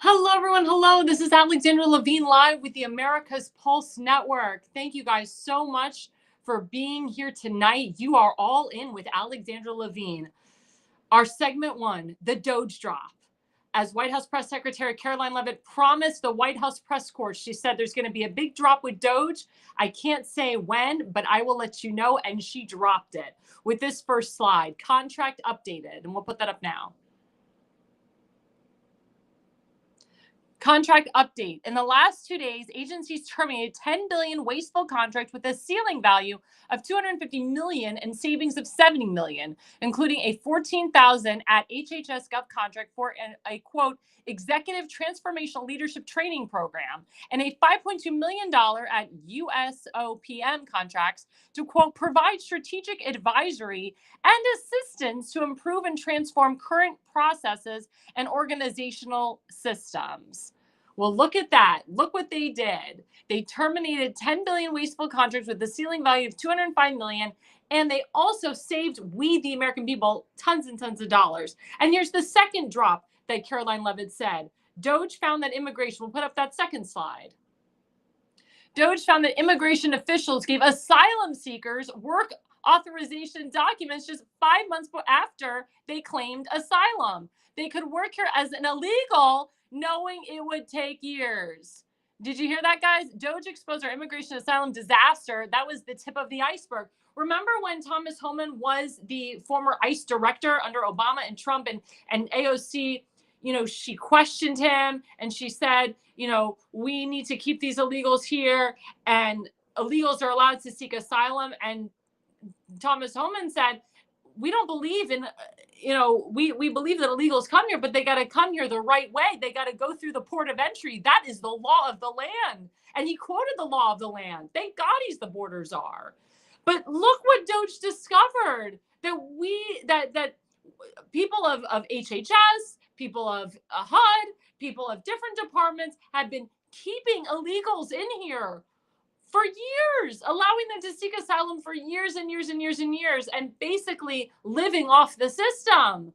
Hello, everyone. Hello. This is Alexandra Levine live with the America's Pulse Network. Thank you guys so much for being here tonight. You are all in with Alexandra Levine. Our segment one, the DOGE drop. As White House Press Secretary Caroline Leavitt promised the White House press corps, she said there's going to be a big drop with DOGE. I can't say when, but I will let you know. And she dropped it with this first slide, contract updated. And we'll put that up now. Contract update. In the last 2 days, agencies terminated $10 billion wasteful contract with a ceiling value of $250 million and savings of $70 million, including a $14,000 at HHS Gov contract for a quote, executive transformational leadership training program, and a $5.2 million at USOPM contracts to quote, provide strategic advisory and assistance to improve and transform current processes and organizational systems. Well, look at that. Look what they did. They terminated 10 billion wasteful contracts with a ceiling value of 205 million. And they also saved we, the American people, tons and tons of dollars. And here's the second drop that Caroline Leavitt said. DOGE found that immigration, we'll put up that second slide. DOGE found that immigration officials gave asylum seekers work authorization documents just 5 months after they claimed asylum. They could work here as an illegal, knowing it would take years. Did you hear that, guys? DOGE exposed our immigration asylum disaster. That was the tip of the iceberg. Remember when Thomas Homan was the former ICE director under Obama and Trump, and AOC, she questioned him and she said, we need to keep these illegals here and illegals are allowed to seek asylum. And Thomas Homan said, we don't believe in, we believe that illegals come here, but they got to come here the right way. They got to go through the port of entry. That is the law of the land. And he quoted the law of the land. Thank God he's the border czar. But look what DOGE discovered, that people of HHS, people of HUD, people of different departments have been keeping illegals in here for years, allowing them to seek asylum for years and years and years and years, and basically living off the system.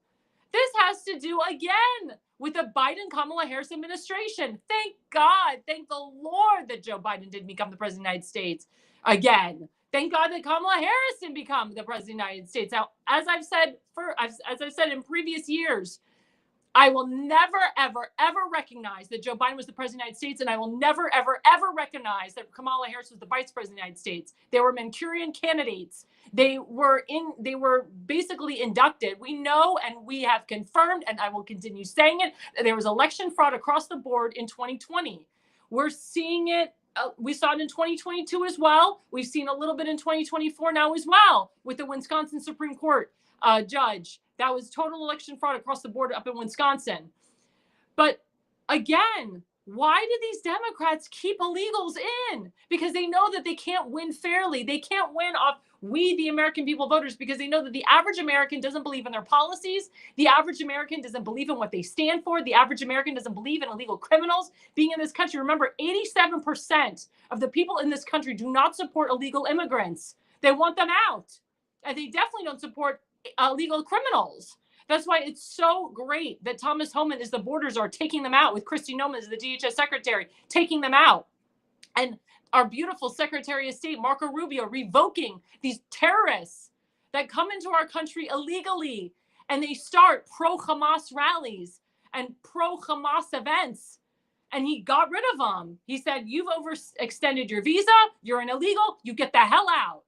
This has to do, again, with the Biden-Kamala Harris administration. Thank God, thank the Lord that Joe Biden didn't become the president of the United States again. Thank God that Kamala Harris didn't become the president of the United States. Now, as I've said in previous years, I will never, ever, ever recognize that Joe Biden was the president of the United States, and I will never, ever, ever recognize that Kamala Harris was the vice president of the United States. They were Manchurian candidates. They were basically inducted. We know, and we have confirmed, and I will continue saying it, that there was election fraud across the board in 2020. We're seeing it. We saw it in 2022 as well. We've seen a little bit in 2024 now as well with the Wisconsin Supreme Court judge. That was total election fraud across the board up in Wisconsin. But again, why do these Democrats keep illegals in? Because they know that they can't win fairly. They can't win off we, the American people voters, because they know that the average American doesn't believe in their policies. The average American doesn't believe in what they stand for. The average American doesn't believe in illegal criminals being in this country. Remember, 87% of the people in this country do not support illegal immigrants. They want them out. And they definitely don't support illegal criminals. That's why it's so great that Thomas Homan is the border czar, taking them out, with Kristi Noem as the DHS secretary, taking them out. And our beautiful Secretary of State, Marco Rubio, revoking these terrorists that come into our country illegally, and they start pro-Hamas rallies and pro-Hamas events. And he got rid of them. He said, you've overextended your visa, you're an illegal, you get the hell out.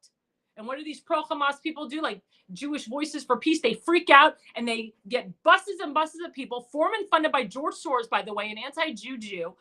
And what do these pro-Hamas people do? Like Jewish Voices for Peace, they freak out and they get buses and buses of people, formed and funded by George Soros, by the way, an anti-Jew Jew,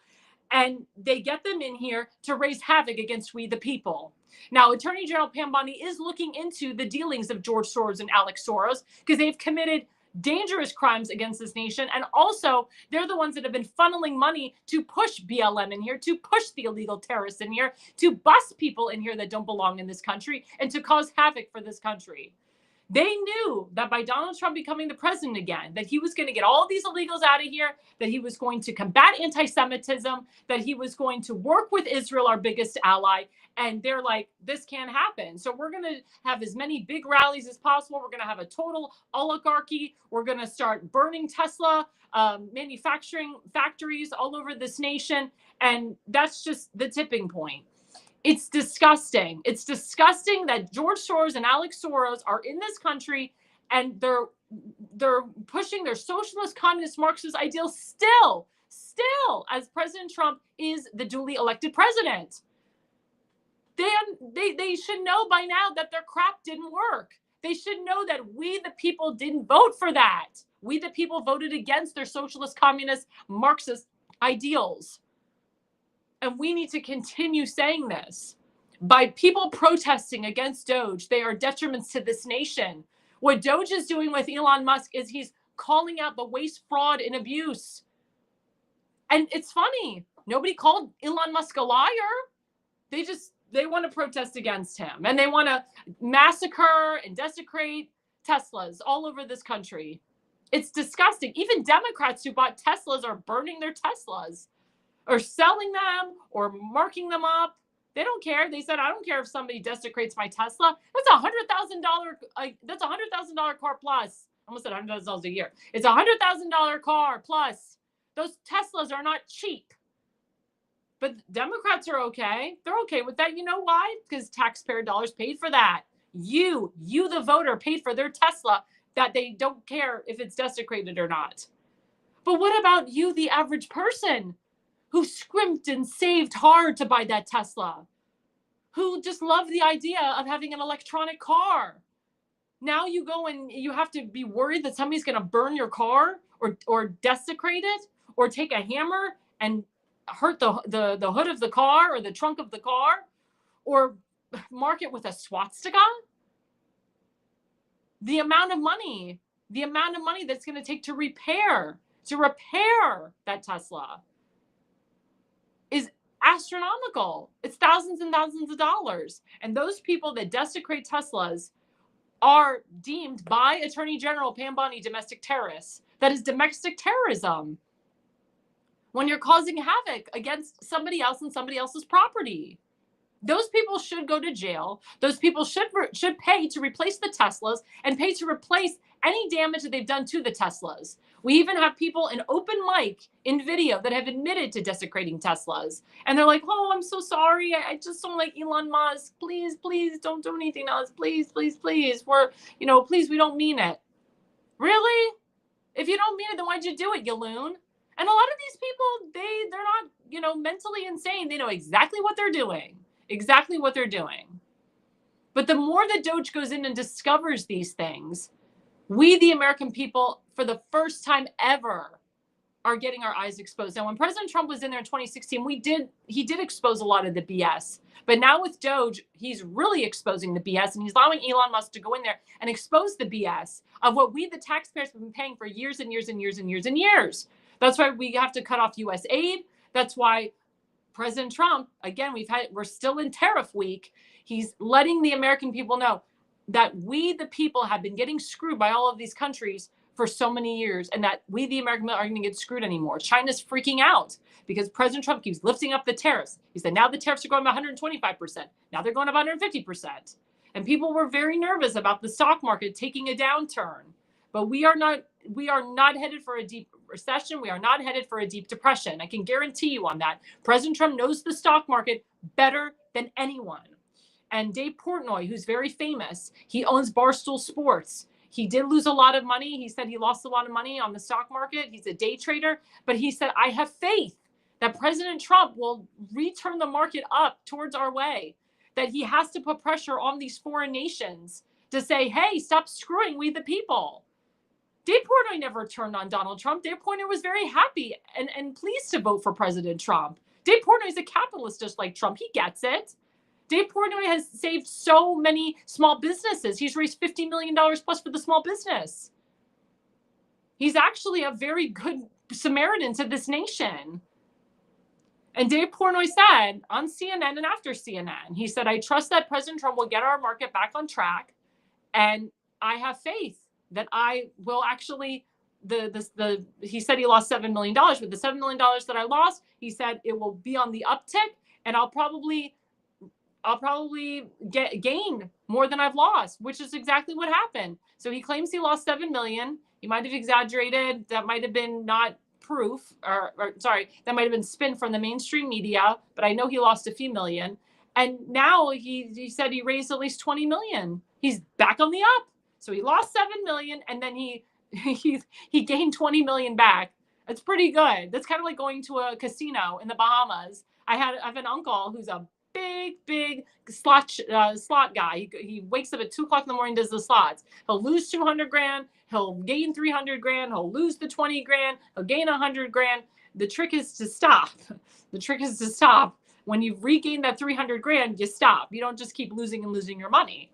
and they get them in here to raise havoc against we the people. Now, Attorney General Pam Bondi is looking into the dealings of George Soros and Alex Soros, because they've committed dangerous crimes against this nation. And also, they're the ones that have been funneling money to push BLM in here, to push the illegal terrorists in here, to bust people in here that don't belong in this country, and to cause havoc for this country. They knew that by Donald Trump becoming the president again, that he was going to get all these illegals out of here, that he was going to combat anti-Semitism, that he was going to work with Israel, our biggest ally. And they're like, this can't happen. So we're going to have as many big rallies as possible. We're going to have a total oligarchy. We're going to start burning Tesla manufacturing factories all over this nation. And that's just the tipping point. It's disgusting. It's disgusting that George Soros and Alex Soros are in this country and they're pushing their socialist, communist, Marxist ideals still as President Trump is the duly elected president. They should know by now that their crap didn't work. They should know that we, the people, didn't vote for that. We, the people, voted against their socialist, communist, Marxist ideals. And we need to continue saying this. By people protesting against DOGE, they are detriments to this nation. What DOGE is doing with Elon Musk is he's calling out the waste, fraud, and abuse. And it's funny. Nobody called Elon Musk a liar. They want to protest against him. And they want to massacre and desecrate Teslas all over this country. It's disgusting. Even Democrats who bought Teslas are burning their Teslas, or selling them, or marking them up. They don't care. They said, I don't care if somebody desecrates my Tesla. That's $100,000. That's $100,000 car plus. I almost said $100,000 a year. It's $100,000 car plus. Those Teslas are not cheap. But Democrats are okay. They're okay with that. You know why? Because taxpayer dollars paid for that. You, the voter, paid for their Tesla that they don't care if it's desecrated or not. But what about you, the average person, who scrimped and saved hard to buy that Tesla, who just loved the idea of having an electronic car? Now you go and you have to be worried that somebody's going to burn your car or desecrate it, or take a hammer and hurt the hood of the car or the trunk of the car, or mark it with a swastika. The amount of money that's going to take to repair that Tesla is astronomical. It's thousands and thousands of dollars. And those people that desecrate Teslas are deemed by Attorney General Pam Bondi domestic terrorists. That is domestic terrorism. When you're causing havoc against somebody else and somebody else's property. Those people should go to jail. Those people should pay to replace the Teslas and pay to replace any damage that they've done to the Teslas. We even have people in open mic in video that have admitted to desecrating Teslas. And they're like, oh, I'm so sorry. I just don't like Elon Musk. Please, please don't do anything to us. Please, please, please. Please, we don't mean it. Really? If you don't mean it, then why'd you do it, you loon? And a lot of these people, they're not, mentally insane. They know exactly what they're doing. Exactly what they're doing. But the more that DOGE goes in and discovers these things, we, the American people, for the first time ever, are getting our eyes exposed. Now, when President Trump was in there in 2016, he did expose a lot of the BS. But now with DOGE, he's really exposing the BS, and he's allowing Elon Musk to go in there and expose the BS of what we, the taxpayers, have been paying for years and years and years and years and years. That's why we have to cut off U.S. aid. That's why President Trump, again, we're still in tariff week. He's letting the American people know that we, the people, have been getting screwed by all of these countries for so many years, and that we, the American people, aren't going to get screwed anymore. China's freaking out because President Trump keeps lifting up the tariffs. He said now the tariffs are going up 125%. Now they're going up 150%. And people were very nervous about the stock market taking a downturn. But we are not headed for a deep recession. We are not headed for a deep depression. I can guarantee you on that. President Trump knows the stock market better than anyone. And Dave Portnoy, who's very famous, he owns Barstool Sports. He did lose a lot of money. He said he lost a lot of money on the stock market. He's a day trader. But he said, I have faith that President Trump will return the market up towards our way, that he has to put pressure on these foreign nations to say, hey, stop screwing we the people. Dave Portnoy never turned on Donald Trump. Dave Portnoy was very happy and pleased to vote for President Trump. Dave Portnoy is a capitalist just like Trump. He gets it. Dave Portnoy has saved so many small businesses. He's raised $50 million plus for the small business. He's actually a very good Samaritan to this nation. And Dave Portnoy said on CNN and after CNN, he said, I trust that President Trump will get our market back on track and I have faith that I will actually, he said he lost $7 million, but the $7 million that I lost, he said it will be on the uptick, and I'll probably gain more than I've lost, which is exactly what happened. So he claims he lost 7 million. He might have exaggerated. That might have been not proof, or sorry, that might have been spin from the mainstream media, but I know he lost a few million. And now he said he raised at least 20 million. He's back on the up. So he lost 7 million, and then he gained 20 million back. That's pretty good. That's kind of like going to a casino in the Bahamas. I have an uncle who's a big slot guy. He wakes up at 2:00 in the morning, does the slots. He'll lose 200 grand. He'll gain 300 grand. He'll lose the 20 grand. He'll gain 100 grand. The trick is to stop. The trick is to stop. When you've regained that 300 grand, you stop. You don't just keep losing and losing your money.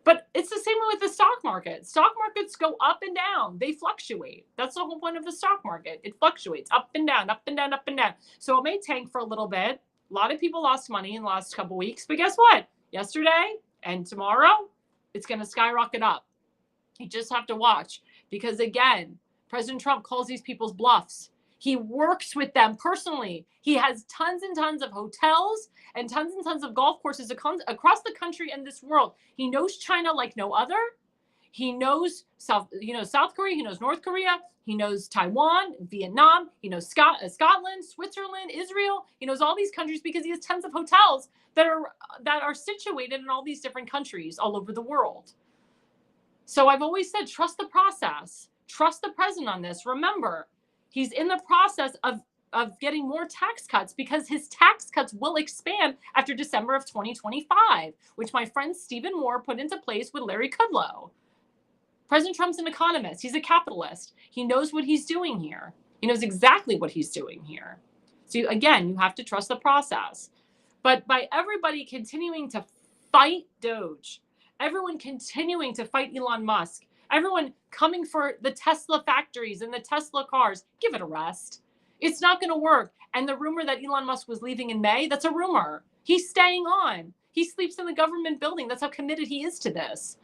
But it's the same way with the stock market. Stock markets go up and down. They fluctuate. That's the whole point of the stock market. It fluctuates up and down, up and down, up and down. So it may tank for a little bit. A lot of people lost money in the last couple of weeks, but guess what? Yesterday and tomorrow, it's going to skyrocket up. You just have to watch, because again, President Trump calls these people's bluffs. He works with them personally. He has tons and tons of hotels and tons of golf courses across the country and this world. He knows China like no other. He knows South Korea. He knows North Korea. He knows Taiwan, Vietnam. He knows Scotland, Switzerland, Israel. He knows all these countries because he has tons of hotels that are situated in all these different countries all over the world. So I've always said, trust the process. Trust the president on this. Remember, he's in the process of getting more tax cuts, because his tax cuts will expand after December of 2025, which my friend Stephen Moore put into place with Larry Kudlow. President Trump's an economist. He's a capitalist. He knows what he's doing here. He knows exactly what he's doing here. So again, you have to trust the process. But by everybody continuing to fight DOGE, everyone continuing to fight Elon Musk, everyone coming for the Tesla factories and the Tesla cars, give it a rest. It's not going to work. And the rumor that Elon Musk was leaving in May, that's a rumor. He's staying on. He sleeps in the government building. That's how committed he is to this.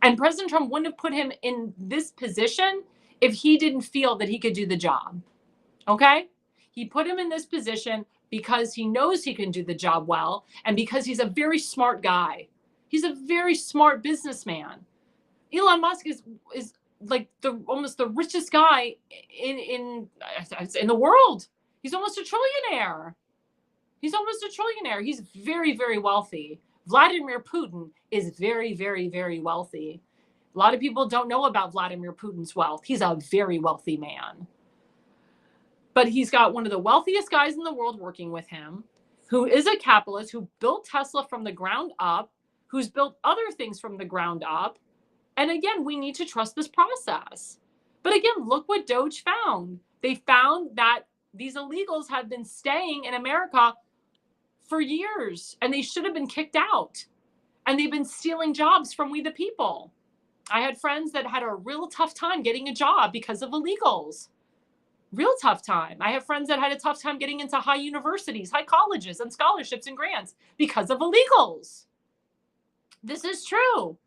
And President Trump wouldn't have put him in this position if he didn't feel that he could do the job. Okay? He put him in this position because he knows he can do the job well, and because he's a very smart guy. He's a very smart businessman. Elon Musk is like almost the richest guy in the world. He's almost a trillionaire. He's very, very wealthy. Vladimir Putin is very, very, very wealthy. A lot of people don't know about Vladimir Putin's wealth. He's a very wealthy man. But he's got one of the wealthiest guys in the world working with him, who is a capitalist, who built Tesla from the ground up, who's built other things from the ground up. And again, we need to trust this process. But again, look what DOGE found. They found that these illegals have been staying in America for years, and they should have been kicked out. And they've been stealing jobs from we the people. I had friends that had a real tough time getting a job because of illegals. Real tough time. I have friends that had a tough time getting into high universities, high colleges, and scholarships and grants because of illegals. This is true.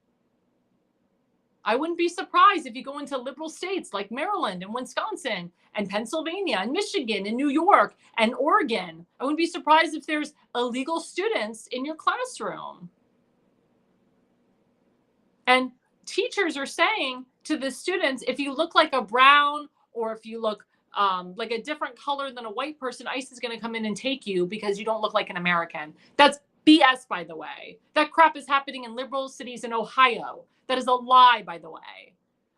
I wouldn't be surprised if you go into liberal states like Maryland and Wisconsin and Pennsylvania and Michigan and New York and Oregon. I wouldn't be surprised if there's illegal students in your classroom. And teachers are saying to the students, if you look like a brown, or if you look like a different color than a white person, ICE is going to come in and take you because you don't look like an American. That's BS, by the way. That crap is happening in liberal cities in Ohio. That is a lie, by the way.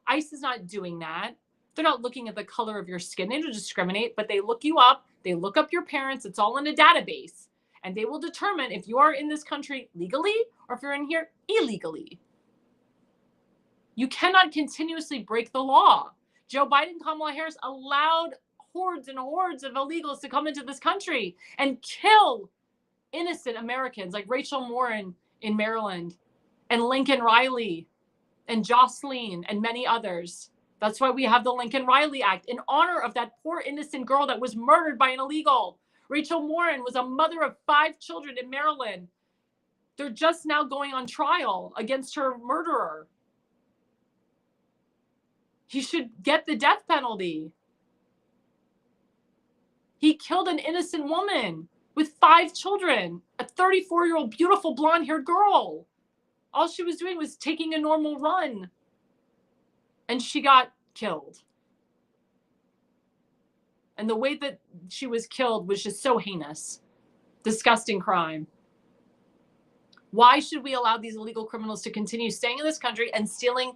ICE is not doing that. They're not looking at the color of your skin. They don't discriminate, but they look you up. They look up your parents. It's all in a database. And they will determine if you are in this country legally or if you're in here illegally. You cannot continuously break the law. Joe Biden, Kamala Harris allowed hordes and hordes of illegals to come into this country and kill innocent Americans like Rachel Moore in Maryland, and Lincoln Riley, and Jocelyn, and many others. That's why we have the Lincoln Riley Act, in honor of that poor innocent girl that was murdered by an illegal. Rachel Morin was a mother of 5 children in Maryland. They're just now going on trial against her murderer. He should get the death penalty. He killed an innocent woman with 5 children, a 34-year-old beautiful blonde-haired girl. All she was doing was taking a normal run, and she got killed. And the way that she was killed was just so heinous. Disgusting crime. Why should we allow these illegal criminals to continue staying in this country and stealing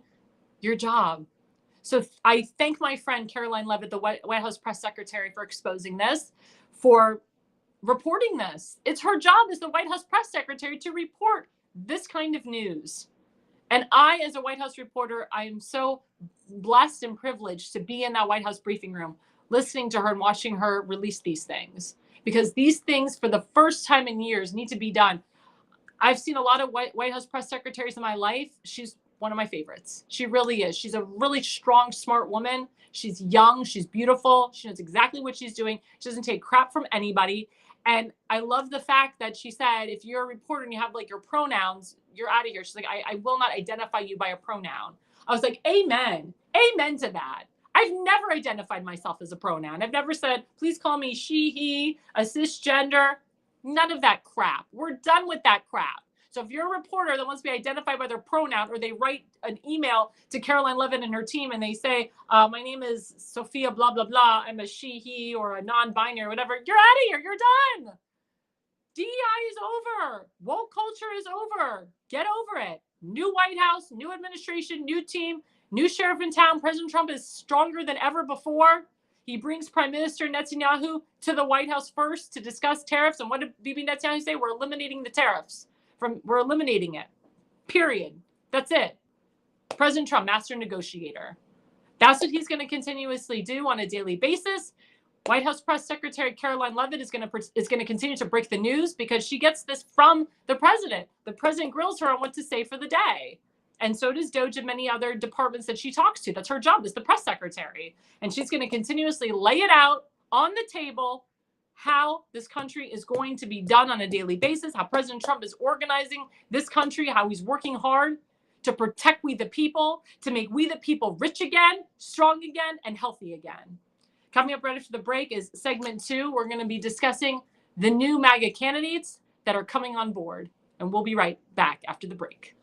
your job? So I thank my friend Caroline Levitt, the White House press secretary, for exposing this, for reporting this. It's her job as the White House press secretary to report this kind of news. And I, as a White House reporter, I am so blessed and privileged to be in that White House briefing room, listening to her and watching her release these things. Because these things, for the first time in years, need to be done. I've seen a lot of White House press secretaries in my life. She's one of my favorites. She really is. She's a really strong, smart woman. She's young. She's beautiful. She knows exactly what she's doing. She doesn't take crap from anybody. And I love the fact that she said, if you're a reporter and you have like your pronouns, you're out of here. She's like, I will not identify you by a pronoun. I was like, amen. Amen to that. I've never identified myself as a pronoun. I've never said, please call me she, he, a cisgender. None of that crap. We're done with that crap. So if you're a reporter that wants to be identified by their pronoun, or they write an email to Caroline Levitt and her team and they say, my name is Sophia, blah, blah, blah. I'm a she, he, or a non-binary, whatever. You're out of here. You're done. DEI is over. Woke culture is over. Get over it. New White House, new administration, new team, new sheriff in town. President Trump is stronger than ever before. He brings Prime Minister Netanyahu to the White House first to discuss tariffs. And what did Bibi Netanyahu say? We're eliminating the tariffs. We're eliminating it. Period. That's it. President Trump, master negotiator. That's what he's going to continuously do on a daily basis. White House Press Secretary Caroline Levitt is going to continue to break the news because she gets this from the president. The president grills her on what to say for the day. And so does DOGE and many other departments that she talks to. That's her job as the press secretary. And she's going to continuously lay it out on the table how this country is going to be done on a daily basis, how President Trump is organizing this country, how he's working hard to protect we the people, to make we the people rich again, strong again, and healthy again. Coming up right after the break is segment 2. We're going to be discussing the new MAGA candidates that are coming on board. And we'll be right back after the break.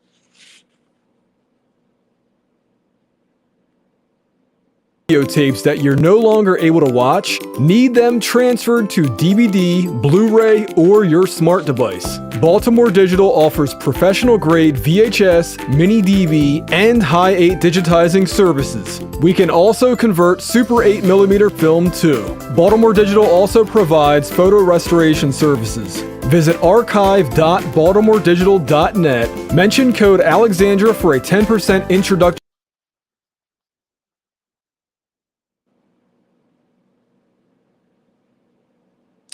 Videotapes that you're no longer able to watch? Need them transferred to DVD, Blu-ray, or your smart device? Baltimore Digital offers professional-grade VHS, mini DV, and high 8 digitizing services. We can also convert Super 8mm film too. Baltimore Digital also provides photo restoration services. Visit archive.baltimoredigital.net. Mention code Alexandra for a 10% introductory.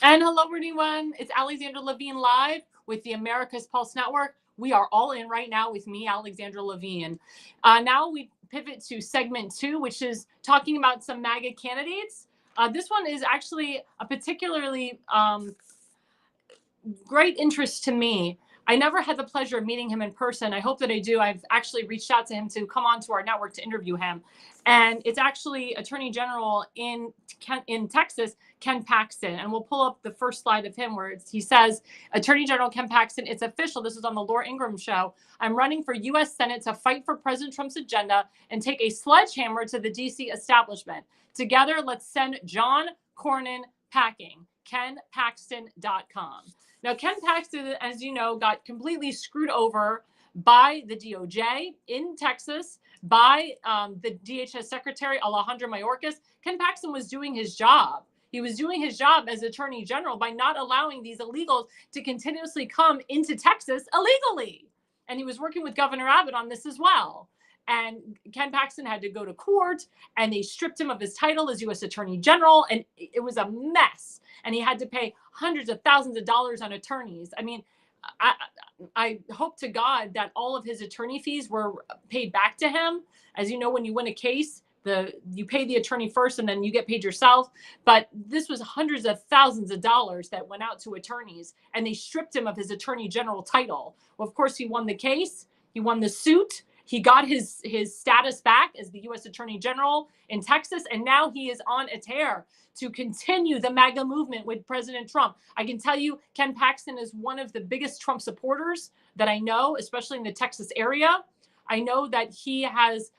And hello, everyone. It's Alexandra Levine live with the America's Pulse Network. We are all in right now with me, Alexandra Levine. Now we pivot to segment 2, which is talking about some MAGA candidates. This one is actually a particularly great interest to me. I never had the pleasure of meeting him in person. I hope that I do. I've actually reached out to him to come on to our network to interview him. And it's actually Attorney General in Texas, Ken Paxton. And we'll pull up the first slide of him where he says, Attorney General Ken Paxton, it's official. This is on the Laura Ingraham show. I'm running for U.S. Senate to fight for President Trump's agenda and take a sledgehammer to the D.C. establishment. Together, let's send John Cornyn packing. KenPaxton.com. Now, Ken Paxton, as you know, got completely screwed over by the DOJ in Texas, by the DHS Secretary Alejandro Mayorkas. Ken Paxton was doing his job. He was doing his job as Attorney General by not allowing these illegals to continuously come into Texas illegally. And he was working with Governor Abbott on this as well. And Ken Paxton had to go to court, and they stripped him of his title as U.S. Attorney General, and it was a mess. And he had to pay hundreds of thousands of dollars on attorneys. I mean, I hope to God that all of his attorney fees were paid back to him. As you know, when you win a case, you pay the attorney first and then you get paid yourself. But this was hundreds of thousands of dollars that went out to attorneys, and they stripped him of his Attorney General title. Well, of course, he won the case. He won the suit. He got his status back as the U.S. Attorney General in Texas, and now he is on a tear to continue the MAGA movement with President Trump. I can tell you, Ken Paxton is one of the biggest Trump supporters that I know, especially in the Texas area. I know that he has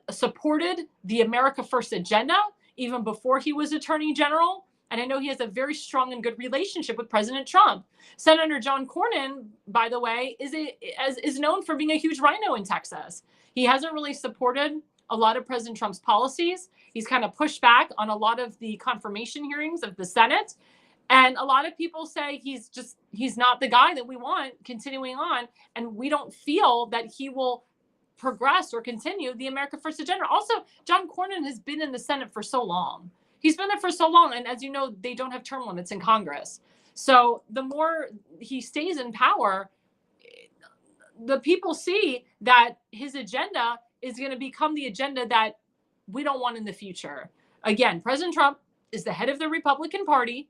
supported the America First agenda even before he was Attorney General. And I know he has a very strong and good relationship with President Trump. Senator John Cornyn, by the way, is known for being a huge rhino in Texas. He hasn't really supported a lot of President Trump's policies. He's kind of pushed back on a lot of the confirmation hearings of the Senate. And a lot of people say he's not the guy that we want continuing on. And we don't feel that he will progress or continue the America First agenda. Also, John Cornyn has been in the Senate for so long. He's been there for so long. And as you know, they don't have term limits in Congress. So the more he stays in power, the people see that his agenda is going to become the agenda that we don't want in the future. Again, President Trump is the head of the Republican Party.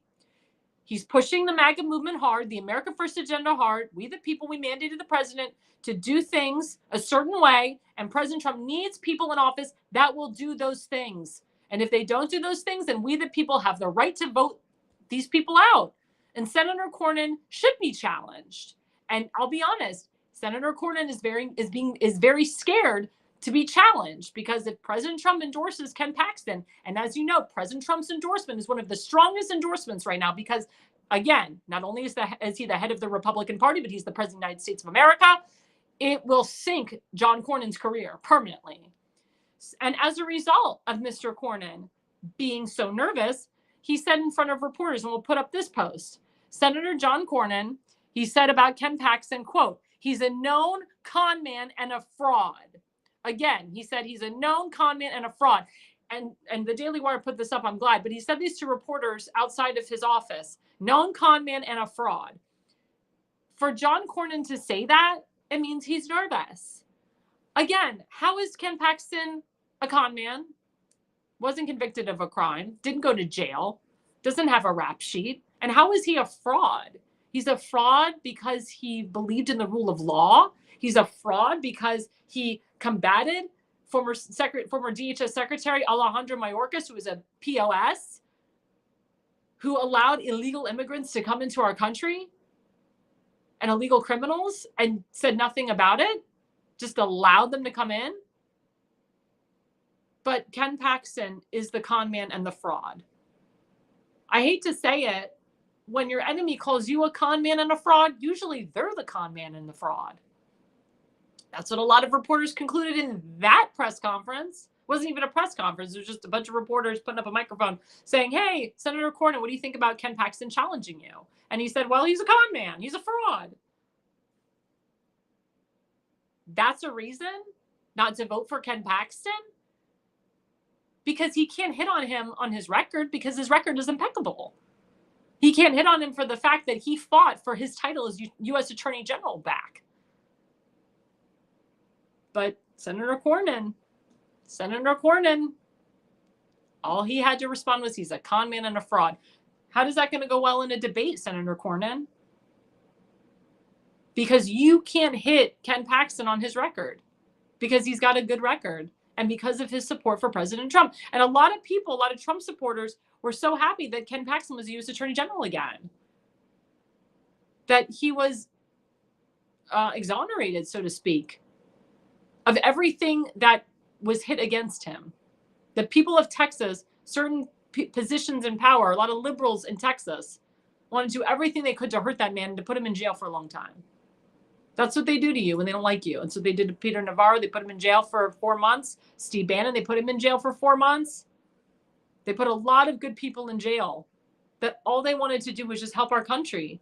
He's pushing the MAGA movement hard, the America First agenda hard. We, the people, we mandated the president to do things a certain way. And President Trump needs people in office that will do those things. And if they don't do those things, then we, the people, have the right to vote these people out. And Senator Cornyn should be challenged. And I'll be honest, Senator Cornyn is very scared to be challenged, because if President Trump endorses Ken Paxton, and as you know, President Trump's endorsement is one of the strongest endorsements right now, because again, not only is he the head of the Republican Party, but he's the president of the United States of America. It will sink John Cornyn's career permanently. And as a result of Mr. Cornyn being so nervous, he said in front of reporters, and we'll put up this post, Senator John Cornyn, he said about Ken Paxton, quote, "He's a known con man and a fraud." Again, he said he's a known con man and a fraud. And the Daily Wire put this up, I'm glad, but he said these to reporters outside of his office, known con man and a fraud. For John Cornyn to say that, it means he's nervous. Again, how is Ken Paxton a con man? Wasn't convicted of a crime, didn't go to jail, doesn't have a rap sheet. And how is he a fraud? He's a fraud because he believed in the rule of law. He's a fraud because he combated former DHS Secretary Alejandro Mayorkas, who was a POS, who allowed illegal immigrants to come into our country and illegal criminals and said nothing about it, just allowed them to come in. But Ken Paxton is the con man and the fraud. I hate to say it, when your enemy calls you a con man and a fraud, usually they're the con man and the fraud. That's what a lot of reporters concluded in that press conference. It wasn't even a press conference. It was just a bunch of reporters putting up a microphone saying, "Hey, Senator Cornyn, what do you think about Ken Paxton challenging you?" And he said, "Well, he's a con man. He's a fraud." That's a reason not to vote for Ken Paxton? Because he can't hit on him on his record, because his record is impeccable. He can't hit on him for the fact that he fought for his title as U.S. Attorney General back. But Senator Cornyn, all he had to respond was he's a con man and a fraud. How is that going to go well in a debate, Senator Cornyn? Because you can't hit Ken Paxton on his record, because he's got a good record and because of his support for President Trump. And a lot of people, a lot of Trump supporters were so happy that Ken Paxton was the U.S. Attorney General again, that he was exonerated, so to speak, of everything that was hit against him. The people of Texas, certain positions in power, a lot of liberals in Texas, wanted to do everything they could to hurt that man and to put him in jail for a long time. That's what they do to you when they don't like you. And so they did to Peter Navarro. They put him in jail for 4 months. Steve Bannon, they put him in jail for 4 months. They put a lot of good people in jail that all they wanted to do was just help our country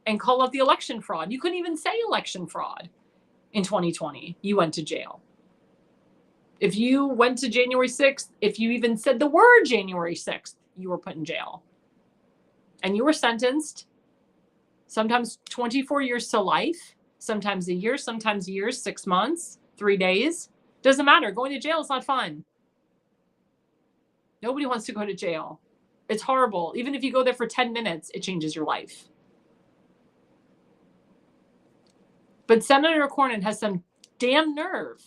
and call out the election fraud. You couldn't even say election fraud in 2020. You went to jail. If you went to January 6th, if you even said the word January 6th, you were put in jail. And you were sentenced sometimes 24 years to life, sometimes a year, sometimes years, 6 months, 3 days. Doesn't matter. Going to jail is not fun. Nobody wants to go to jail. It's horrible. Even if you go there for 10 minutes, it changes your life. But Senator Cornyn has some damn nerve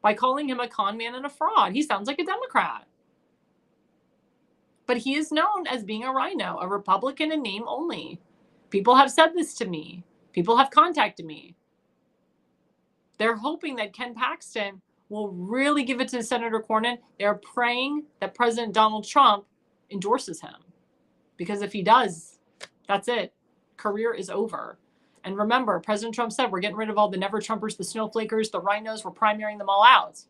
by calling him a con man and a fraud. He sounds like a Democrat. But he is known as being a rhino, a Republican in name only. People have said this to me. People have contacted me. They're hoping that Ken Paxton will really give it to Senator Cornyn. They're praying that President Donald Trump endorses him. Because if he does, that's it. Career is over. And remember, President Trump said we're getting rid of all the never-Trumpers, the snowflakers, the rhinos. We're primarying them all out.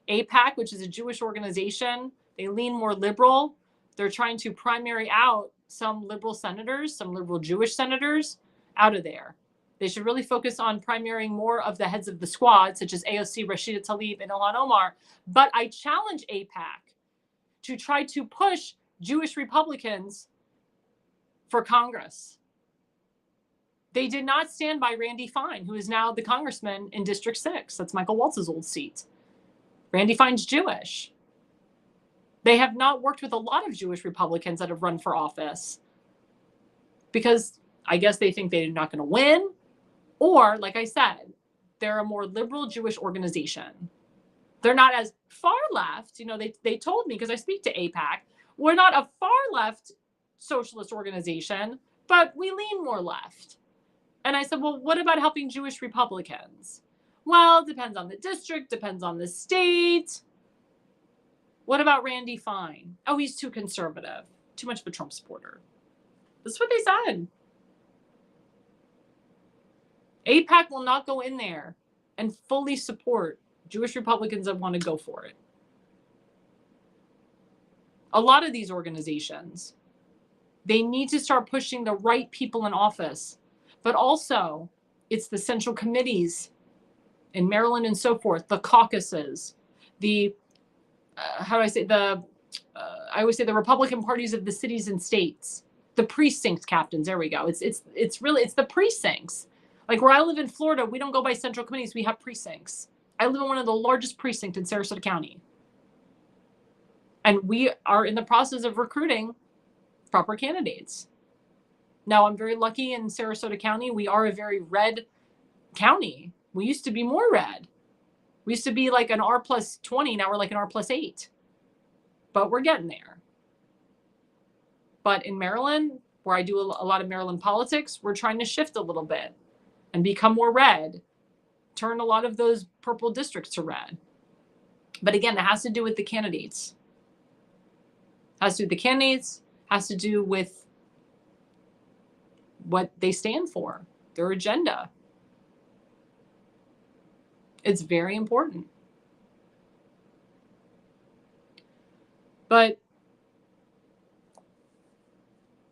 AIPAC, which is a Jewish organization, they lean more liberal. They're trying to primary out some liberal senators, some liberal Jewish senators out of there. They should really focus on primarying more of the heads of the squad, such as AOC, Rashida Tlaib, and Ilhan Omar. But I challenge AIPAC to try to push Jewish Republicans for Congress. They did not stand by Randy Fine, who is now the congressman in District 6. That's Michael Waltz's old seat. Randy Fine's Jewish. They have not worked with a lot of Jewish Republicans that have run for office because I guess they think they're not going to win. Or, like I said, they're a more liberal Jewish organization. They're not as far left. You know, they told me, because I speak to AIPAC, we're not a far left socialist organization, but we lean more left. And I said, well, what about helping Jewish Republicans? Well, it depends on the district, depends on the state. What about Randy Fine? Oh, he's too conservative, too much of a Trump supporter. That's what they said. AIPAC will not go in there and fully support Jewish Republicans that want to go for it. A lot of these organizations, they need to start pushing the right people in office, but also it's the central committees in Maryland and so forth, the caucuses, the, I always say the Republican parties of the cities and states, the precinct captains. There we go. It's the precincts. Like where I live in Florida, we don't go by central committees. We have precincts. I live in one of the largest precincts in Sarasota County. And we are in the process of recruiting proper candidates. Now, I'm very lucky in Sarasota County. We are a very red county. We used to be more red. We used to be like an R+20. Now we're like an R+8. But we're getting there. But in Maryland, where I do a lot of Maryland politics, we're trying to shift a little bit and become more red. Turn a lot of those purple districts to red. But again, it has to do with the candidates. Has to do with the candidates, has to do with what they stand for, their agenda. It's very important. But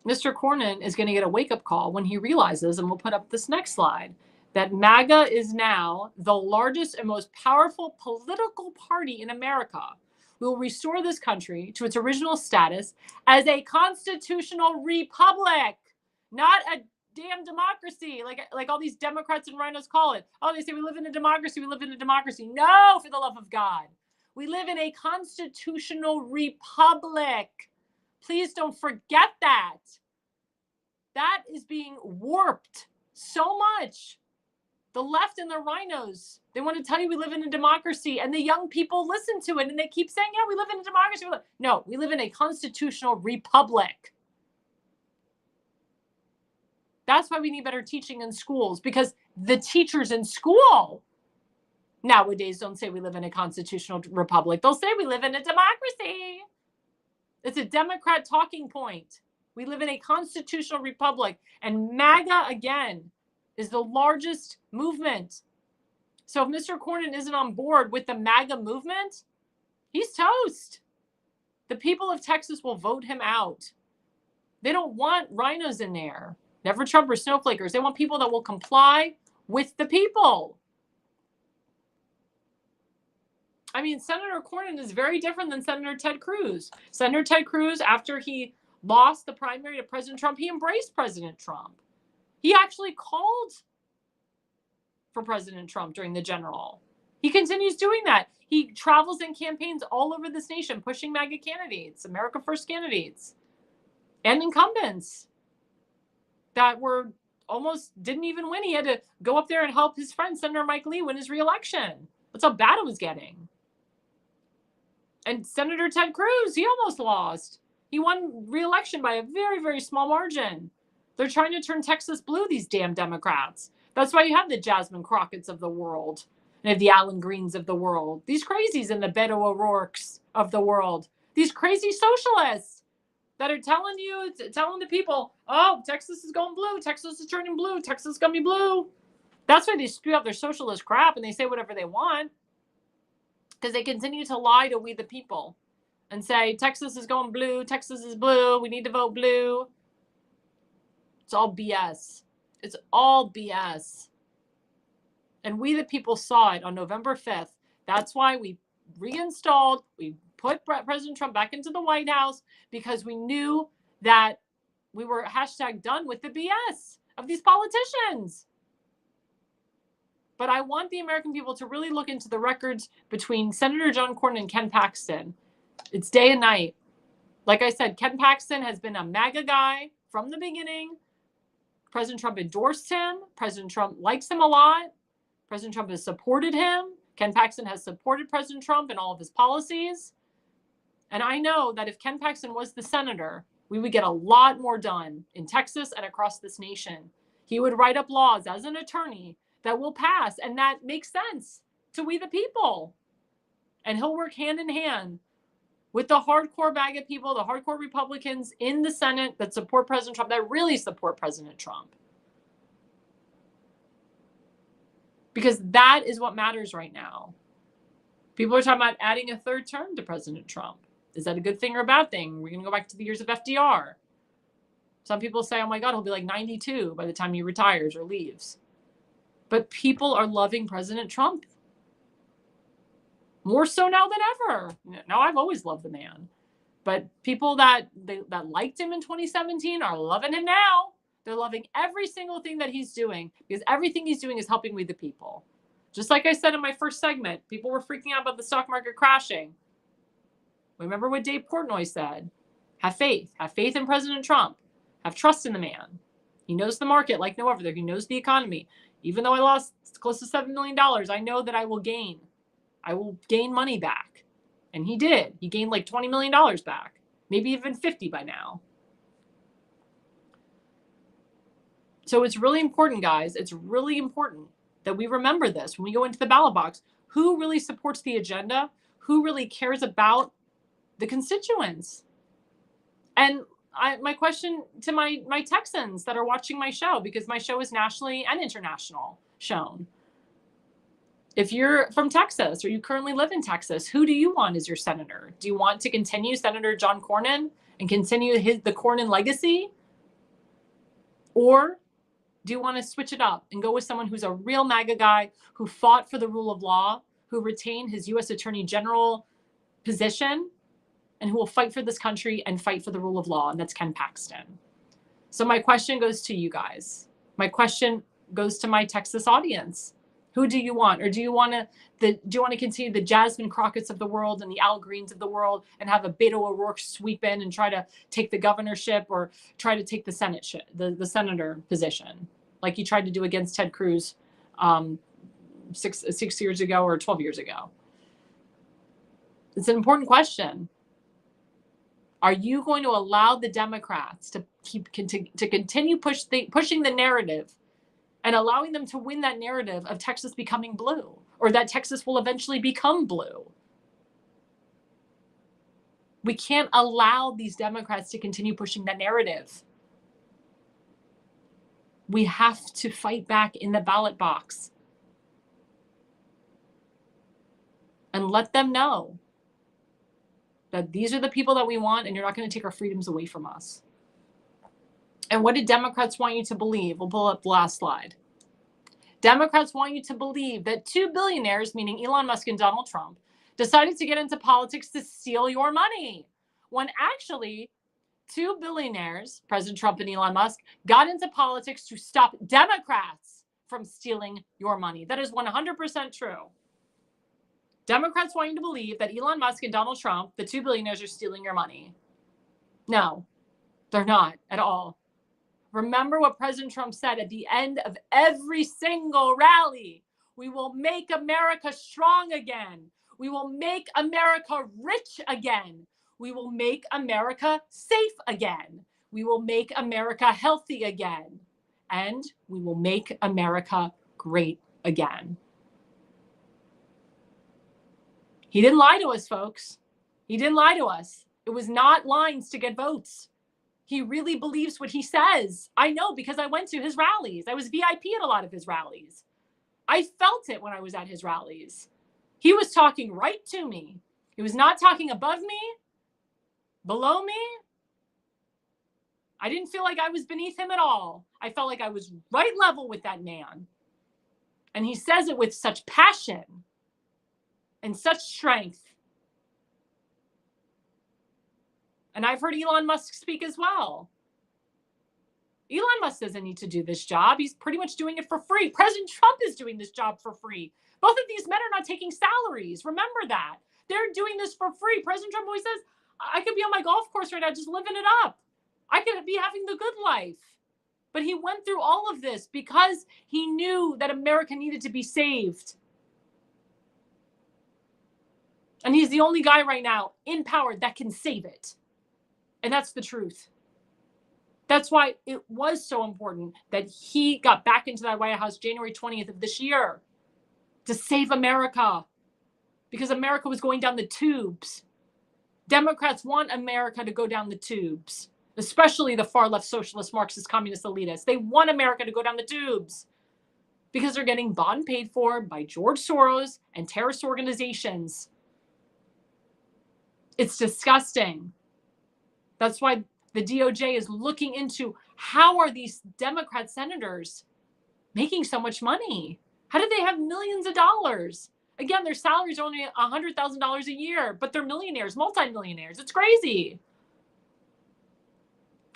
Mr. Cornyn is going to get a wake-up call when he realizes, and we'll put up this next slide, that MAGA is now the largest and most powerful political party in America. We will restore this country to its original status as a constitutional republic, not a damn democracy, like all these Democrats and rhinos call it. Oh, they say we live in a democracy, we live in a democracy. No, for the love of God. We live in a constitutional republic. Please don't forget that. That is being warped so much. The left and the rhinos, they want to tell you we live in a democracy, and the young people listen to it, and they keep saying, yeah, we live in a democracy. No, we live in a constitutional republic. That's why we need better teaching in schools, because the teachers in school nowadays don't say we live in a constitutional republic. They'll say we live in a democracy. It's a Democrat talking point. We live in a constitutional republic, and MAGA, again, is the largest movement. So if Mr. Cornyn isn't on board with the MAGA movement, he's toast. The people of Texas will vote him out. They don't want rhinos in there, never Trump or snowflakers. They want people that will comply with the people. I mean, Senator Cornyn is very different than Senator Ted Cruz. Senator Ted Cruz, after he lost the primary to President Trump, he embraced President Trump. He actually called for President Trump during the general. He continues doing that. He travels and campaigns all over this nation, pushing MAGA candidates, America First candidates, and incumbents that almost didn't even win. He had to go up there and help his friend, Senator Mike Lee, win his reelection. That's how bad it was getting. And Senator Ted Cruz, he almost lost. He won re-election by a very, very small margin. They're trying to turn Texas blue, these damn Democrats. That's why you have the Jasmine Crockett's of the world and the Alan Greens of the world. These crazies and the Beto O'Rourke's of the world. These crazy socialists that are telling the people, oh, Texas is going blue. Texas is turning blue. Texas is going to be blue. That's why they spew out their socialist crap and they say whatever they want. Because they continue to lie to we the people and say, Texas is going blue. Texas is blue. We need to vote blue. It's all BS. It's all BS. And we the people saw it on November 5th. That's why we reinstalled, we put President Trump back into the White House, because we knew that we were #done with the BS of these politicians. But I want the American people to really look into the records between Senator John Cornyn and Ken Paxton. It's day and night. Like I said, Ken Paxton has been a MAGA guy from the beginning. President Trump endorsed him. President Trump likes him a lot. President Trump has supported him. Ken Paxton has supported President Trump in all of his policies. And I know that if Ken Paxton was the senator, we would get a lot more done in Texas and across this nation. He would write up laws as an attorney that will pass, and that makes sense to we the people. And he'll work hand in hand with the hardcore MAGA people, the hardcore Republicans in the Senate that support President Trump, that really support President Trump. Because that is what matters right now. People are talking about adding a third term to President Trump. Is that a good thing or a bad thing? We're going to go back to the years of FDR. Some people say, oh my God, he'll be like 92 by the time he retires or leaves. But people are loving President Trump. More so now than ever. Now, I've always loved the man. But people that liked him in 2017 are loving him now. They're loving every single thing that he's doing, because everything he's doing is helping we the people. Just like I said in my first segment, people were freaking out about the stock market crashing. Remember what Dave Portnoy said. Have faith. Have faith in President Trump. Have trust in the man. He knows the market like no other. He knows the economy. Even though I lost close to $7 million, I know that I will gain. I will gain money back. And he did. He gained like $20 million back. Maybe even 50 by now. So it's really important, guys. It's really important that we remember this when we go into the ballot box. Who really supports the agenda? Who really cares about the constituents? And my question to my Texans that are watching my show, because my show is nationally and international shown. If you're from Texas or you currently live in Texas, who do you want as your senator? Do you want to continue Senator John Cornyn and continue the Cornyn legacy? Or do you want to switch it up and go with someone who's a real MAGA guy, who fought for the rule of law, who retained his U.S. Attorney General position, and who will fight for this country and fight for the rule of law? And that's Ken Paxton. So my question goes to you guys. My question goes to my Texas audience. Who do you want? Or do you want to continue the Jasmine Crockett's of the world and the Al Greens of the world and have a Beto O'Rourke sweep in and try to take the governorship or try to take the Senate the senator position, like he tried to do against Ted Cruz 6 years ago or 12 years ago? It's an important question. Are you going to allow the Democrats to continue pushing the narrative and allowing them to win that narrative of Texas becoming blue, or that Texas will eventually become blue? We can't allow these Democrats to continue pushing that narrative. We have to fight back in the ballot box and let them know that these are the people that we want, and you're not going to take our freedoms away from us. And what did Democrats want you to believe? We'll pull up the last slide. Democrats want you to believe that two billionaires, meaning Elon Musk and Donald Trump, decided to get into politics to steal your money, when actually two billionaires, President Trump and Elon Musk, got into politics to stop Democrats from stealing your money. That is 100% true. Democrats want you to believe that Elon Musk and Donald Trump, the two billionaires, are stealing your money. No, they're not at all. Remember what President Trump said at the end of every single rally. We will make America strong again. We will make America rich again. We will make America safe again. We will make America healthy again. And we will make America great again. He didn't lie to us, folks. He didn't lie to us. It was not lines to get votes. He really believes what he says. I know because I went to his rallies. I was VIP at a lot of his rallies. I felt it when I was at his rallies. He was talking right to me. He was not talking above me, below me. I didn't feel like I was beneath him at all. I felt like I was right level with that man. And he says it with such passion and such strength. And I've heard Elon Musk speak as well. Elon Musk doesn't need to do this job. He's pretty much doing it for free. President Trump is doing this job for free. Both of these men are not taking salaries. Remember that. They're doing this for free. President Trump always says, I could be on my golf course right now just living it up. I could be having the good life. But he went through all of this because he knew that America needed to be saved. And he's the only guy right now in power that can save it. And that's the truth. That's why it was so important that he got back into that White House January 20th of this year to save America, because America was going down the tubes. Democrats want America to go down the tubes, especially the far left socialist, Marxist, communist elitists. They want America to go down the tubes because they're getting bought and paid for by George Soros and terrorist organizations. It's disgusting. That's why the DOJ is looking into how are these Democrat senators making so much money? How do they have millions of dollars? Again, their salaries are only $100,000 a year, but they're millionaires, multimillionaires. It's crazy.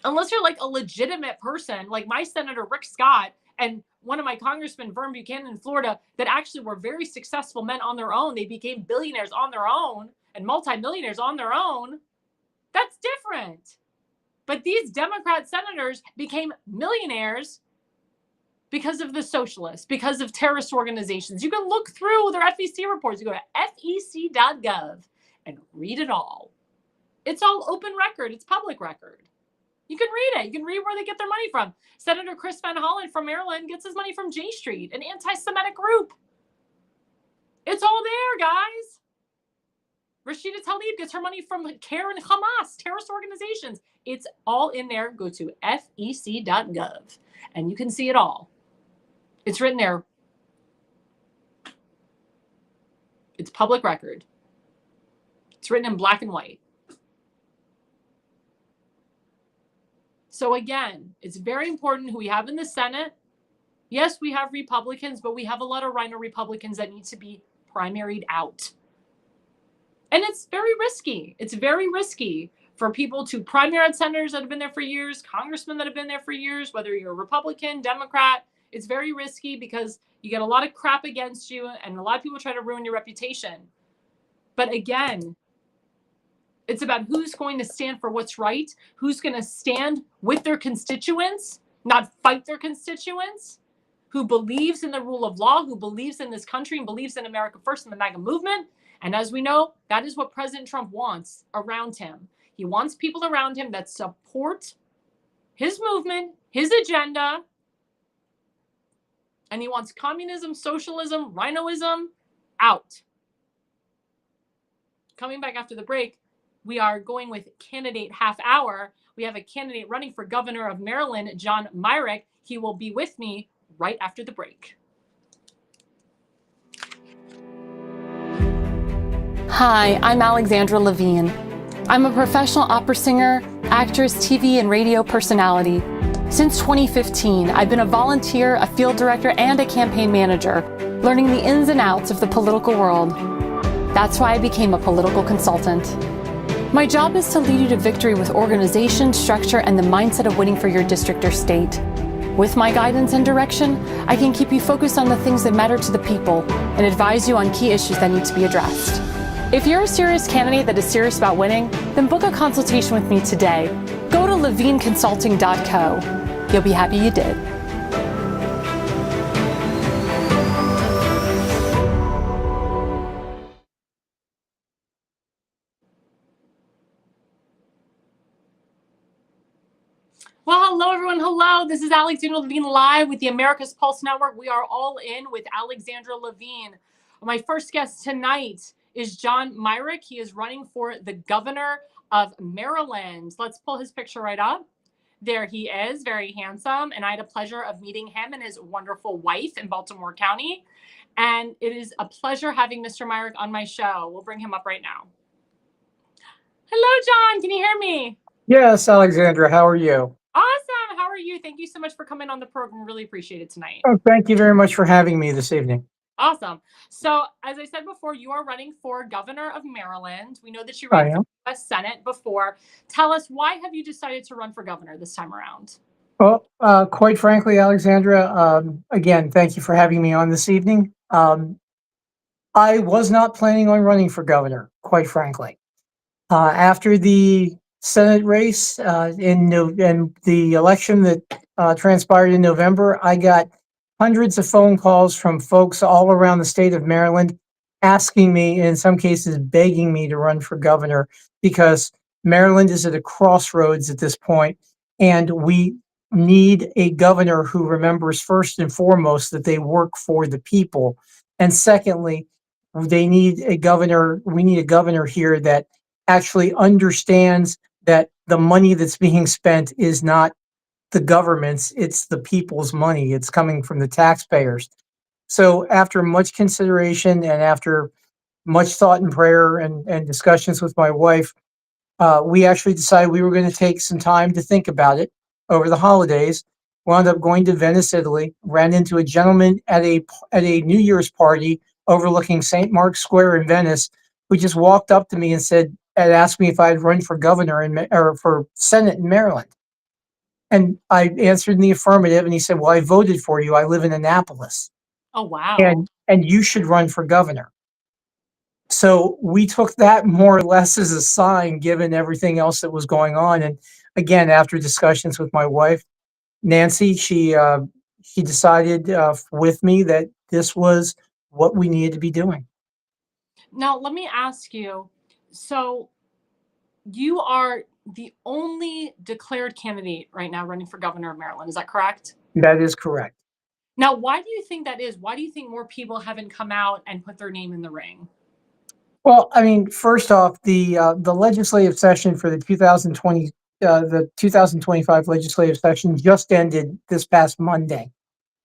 Unless you're like a legitimate person, like my Senator Rick Scott and one of my congressmen, Vern Buchanan in Florida, that actually were very successful men on their own. They became billionaires on their own and multimillionaires on their own. That's different. But these Democrat senators became millionaires because of the socialists, because of terrorist organizations. You can look through their FEC reports. You go to fec.gov and read it all. It's all open record. It's public record. You can read it. You can read where they get their money from. Senator Chris Van Hollen from Maryland gets his money from J Street, an anti-Semitic group. It's all there, guys. Rashida Tlaib gets her money from CAIR and Hamas, terrorist organizations. It's all in there. Go to fec.gov and you can see it all. It's written there. It's public record. It's written in black and white. So again, it's very important who we have in the Senate. Yes, we have Republicans, but we have a lot of rhino Republicans that need to be primaried out. And it's very risky. It's very risky for people to primary out senators that have been there for years, congressmen that have been there for years, whether you're a Republican, Democrat. It's very risky because you get a lot of crap against you and a lot of people try to ruin your reputation. But again, it's about who's going to stand for what's right, who's going to stand with their constituents, not fight their constituents, who believes in the rule of law, who believes in this country and believes in America First and the MAGA movement. And as we know, that is what President Trump wants around him. He wants people around him that support his movement, his agenda, and he wants communism, socialism, rhinoism out. Coming back after the break, we are going with candidate half hour. We have a candidate running for governor of Maryland, John Myrick. He will be with me right after the break. Hi, I'm Alexandra Levine. I'm a professional opera singer, actress, TV, and radio personality. Since 2015, I've been a volunteer, a field director, and a campaign manager, learning the ins and outs of the political world. That's why I became a political consultant. My job is to lead you to victory with organization, structure, and the mindset of winning for your district or state. With my guidance and direction, I can keep you focused on the things that matter to the people and advise you on key issues that need to be addressed. If you're a serious candidate that is serious about winning, then book a consultation with me today. Go to levineconsulting.co. You'll be happy you did. hello, everyone. Hello. This is Alexandra Levine live with the America's Pulse Network. We are all in with Alexandra Levine. My first guest tonight is John Myrick. He is running for the governor of Maryland. Let's pull his picture right up. There he is, very handsome. And I had a pleasure of meeting him and his wonderful wife in Baltimore County. And it is a pleasure having Mr. Myrick on my show. We'll bring him up right now. Hello, John. Can you hear me? Yes, Alexandra, how are you? Awesome. How are you? Thank you so much for coming on the program. Really appreciate it tonight. Oh, thank you very much for having me this evening. Awesome. So, as I said before, you are running for governor of Maryland. We know that you I ran for am. the U.S. Senate before. Tell us, why have you decided to run for governor this time around? Well, quite frankly, Alexandra, again, thank you for having me on this evening. I was not planning on running for governor, quite frankly. After the Senate race and the election that transpired in November, I got hundreds of phone calls from folks all around the state of Maryland asking me, in some cases begging me to run for governor, because Maryland is at a crossroads at this point, and we need a governor who remembers first and foremost that they work for the people. And secondly, we need a governor here that actually understands that the money that's being spent is not the government's, it's the people's money. It's coming from the taxpayers. So after much consideration and after much thought and prayer and discussions with my wife, we actually decided we were going to take some time to think about it over the holidays. Wound up going to Venice, Italy, ran into a gentleman at a New Year's party overlooking St. Mark's Square in Venice, who just walked up to me and asked me if I'd run for governor or for Senate in Maryland. And I answered in the affirmative, and he said, "Well, I voted for you. I live in Annapolis, Oh, wow. and you should run for governor." So we took that more or less as a sign, given everything else that was going on. And again, after discussions with my wife, Nancy, she decided with me that this was what we needed to be doing. Now, let me ask you, so you are the only declared candidate right now running for governor of Maryland. Is that correct? That is correct. Now, why do you think that is? Why do you think more people haven't come out and put their name in the ring? Well, I mean, first off, the legislative session for the 2025 legislative session just ended this past Monday.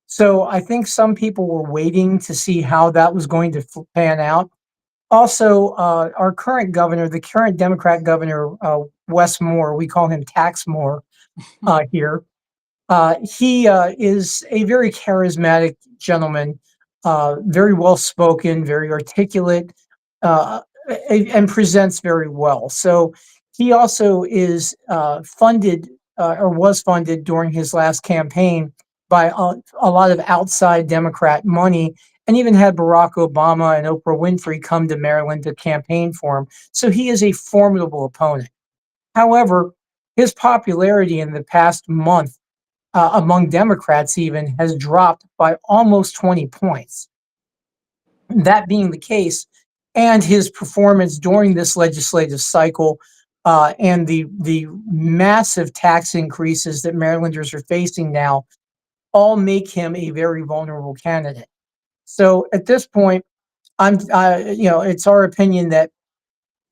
So I think some people were waiting to see how that was going to pan out. Also, our current governor, the current Democrat governor, Wes Moore, we call him Tax Moore here. He is a very charismatic gentleman, very well spoken, very articulate, uh, and presents very well. So he also is funded or was funded during his last campaign by a lot of outside Democrat money, and even had Barack Obama and Oprah Winfrey come to Maryland to campaign for him. So he is a formidable opponent. However, his popularity in the past month among Democrats even has dropped by almost 20 points. That being the case, and his performance during this legislative cycle and the massive tax increases that Marylanders are facing now, all make him a very vulnerable candidate. So at this point, it's our opinion that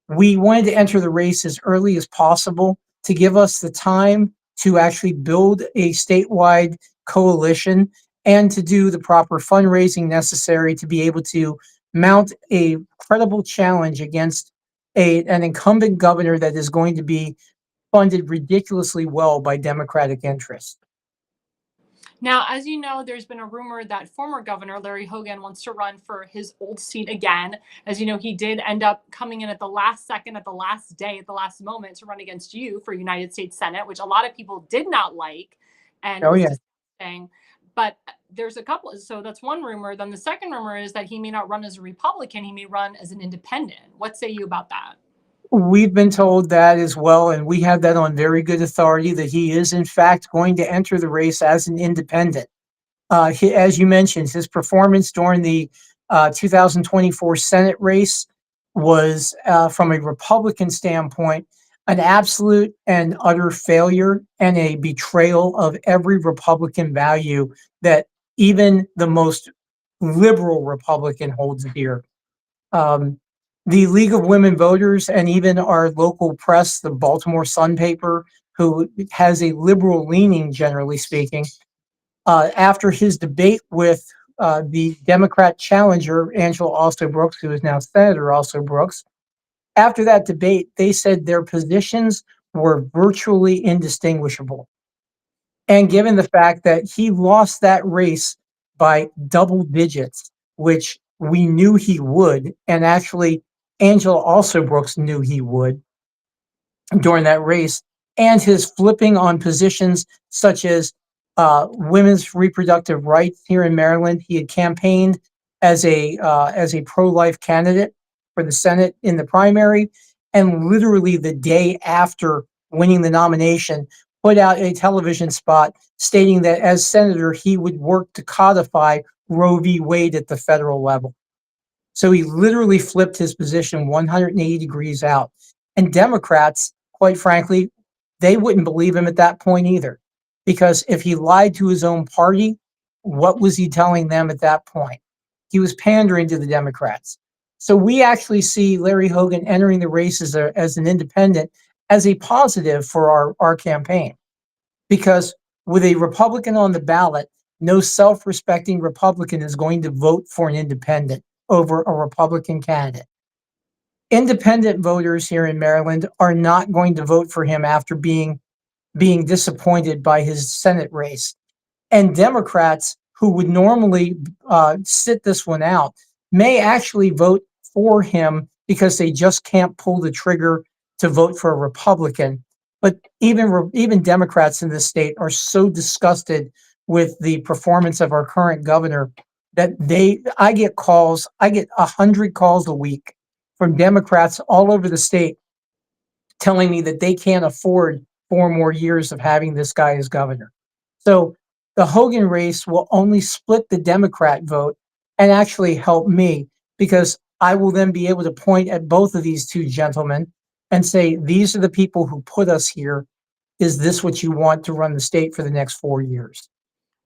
we wanted to enter the race as early as possible to give us the time to actually build a statewide coalition and to do the proper fundraising necessary to be able to mount a credible challenge against an incumbent governor that is going to be funded ridiculously well by Democratic interests. Now, as you know, there's been a rumor that former governor Larry Hogan wants to run for his old seat again. As you know, he did end up coming in at the last second, at the last day, at the last moment to run against you for United States Senate, which a lot of people did not like. And Oh, was yeah. disgusting. But there's a couple. So that's one rumor. Then the second rumor is that he may not run as a Republican. He may run as an independent. What say you about that? We've been told that as well, and we have that on very good authority that he is, in fact, going to enter the race as an independent. As you mentioned, his performance during the 2024 Senate race was, from a Republican standpoint, an absolute and utter failure and a betrayal of every Republican value that even the most liberal Republican holds dear. Um, the League of Women Voters and even our local press, the Baltimore Sun paper, who has a liberal leaning, generally speaking, after his debate with the Democrat challenger, Angela Also Brooks, who is now Senator Also Brooks, after that debate, they said their positions were virtually indistinguishable. And given the fact that he lost that race by double digits, which we knew he would, and actually Angela Also Brooks knew he would during that race, and his flipping on positions such as women's reproductive rights here in Maryland. He had campaigned as a pro-life candidate for the Senate in the primary, and literally the day after winning the nomination, put out a television spot stating that as senator, he would work to codify Roe v. Wade at the federal level. So he literally flipped his position 180 degrees out. And Democrats, quite frankly, they wouldn't believe him at that point either. Because if he lied to his own party, what was he telling them at that point? He was pandering to the Democrats. So we actually see Larry Hogan entering the race as an independent as a positive for our campaign. Because with a Republican on the ballot, no self-respecting Republican is going to vote for an independent over a Republican candidate. Independent voters here in Maryland are not going to vote for him after being disappointed by his Senate race. And Democrats who would normally sit this one out may actually vote for him because they just can't pull the trigger to vote for a Republican. But even Democrats in this state are so disgusted with the performance of our current governor that I get 100 calls a week from Democrats all over the state telling me that they can't afford 4 more years of having this guy as governor. So the Hogan race will only split the Democrat vote and actually help me, because I will then be able to point at both of these two gentlemen and say, these are the people who put us here. Is this what you want to run the state for the next 4 years?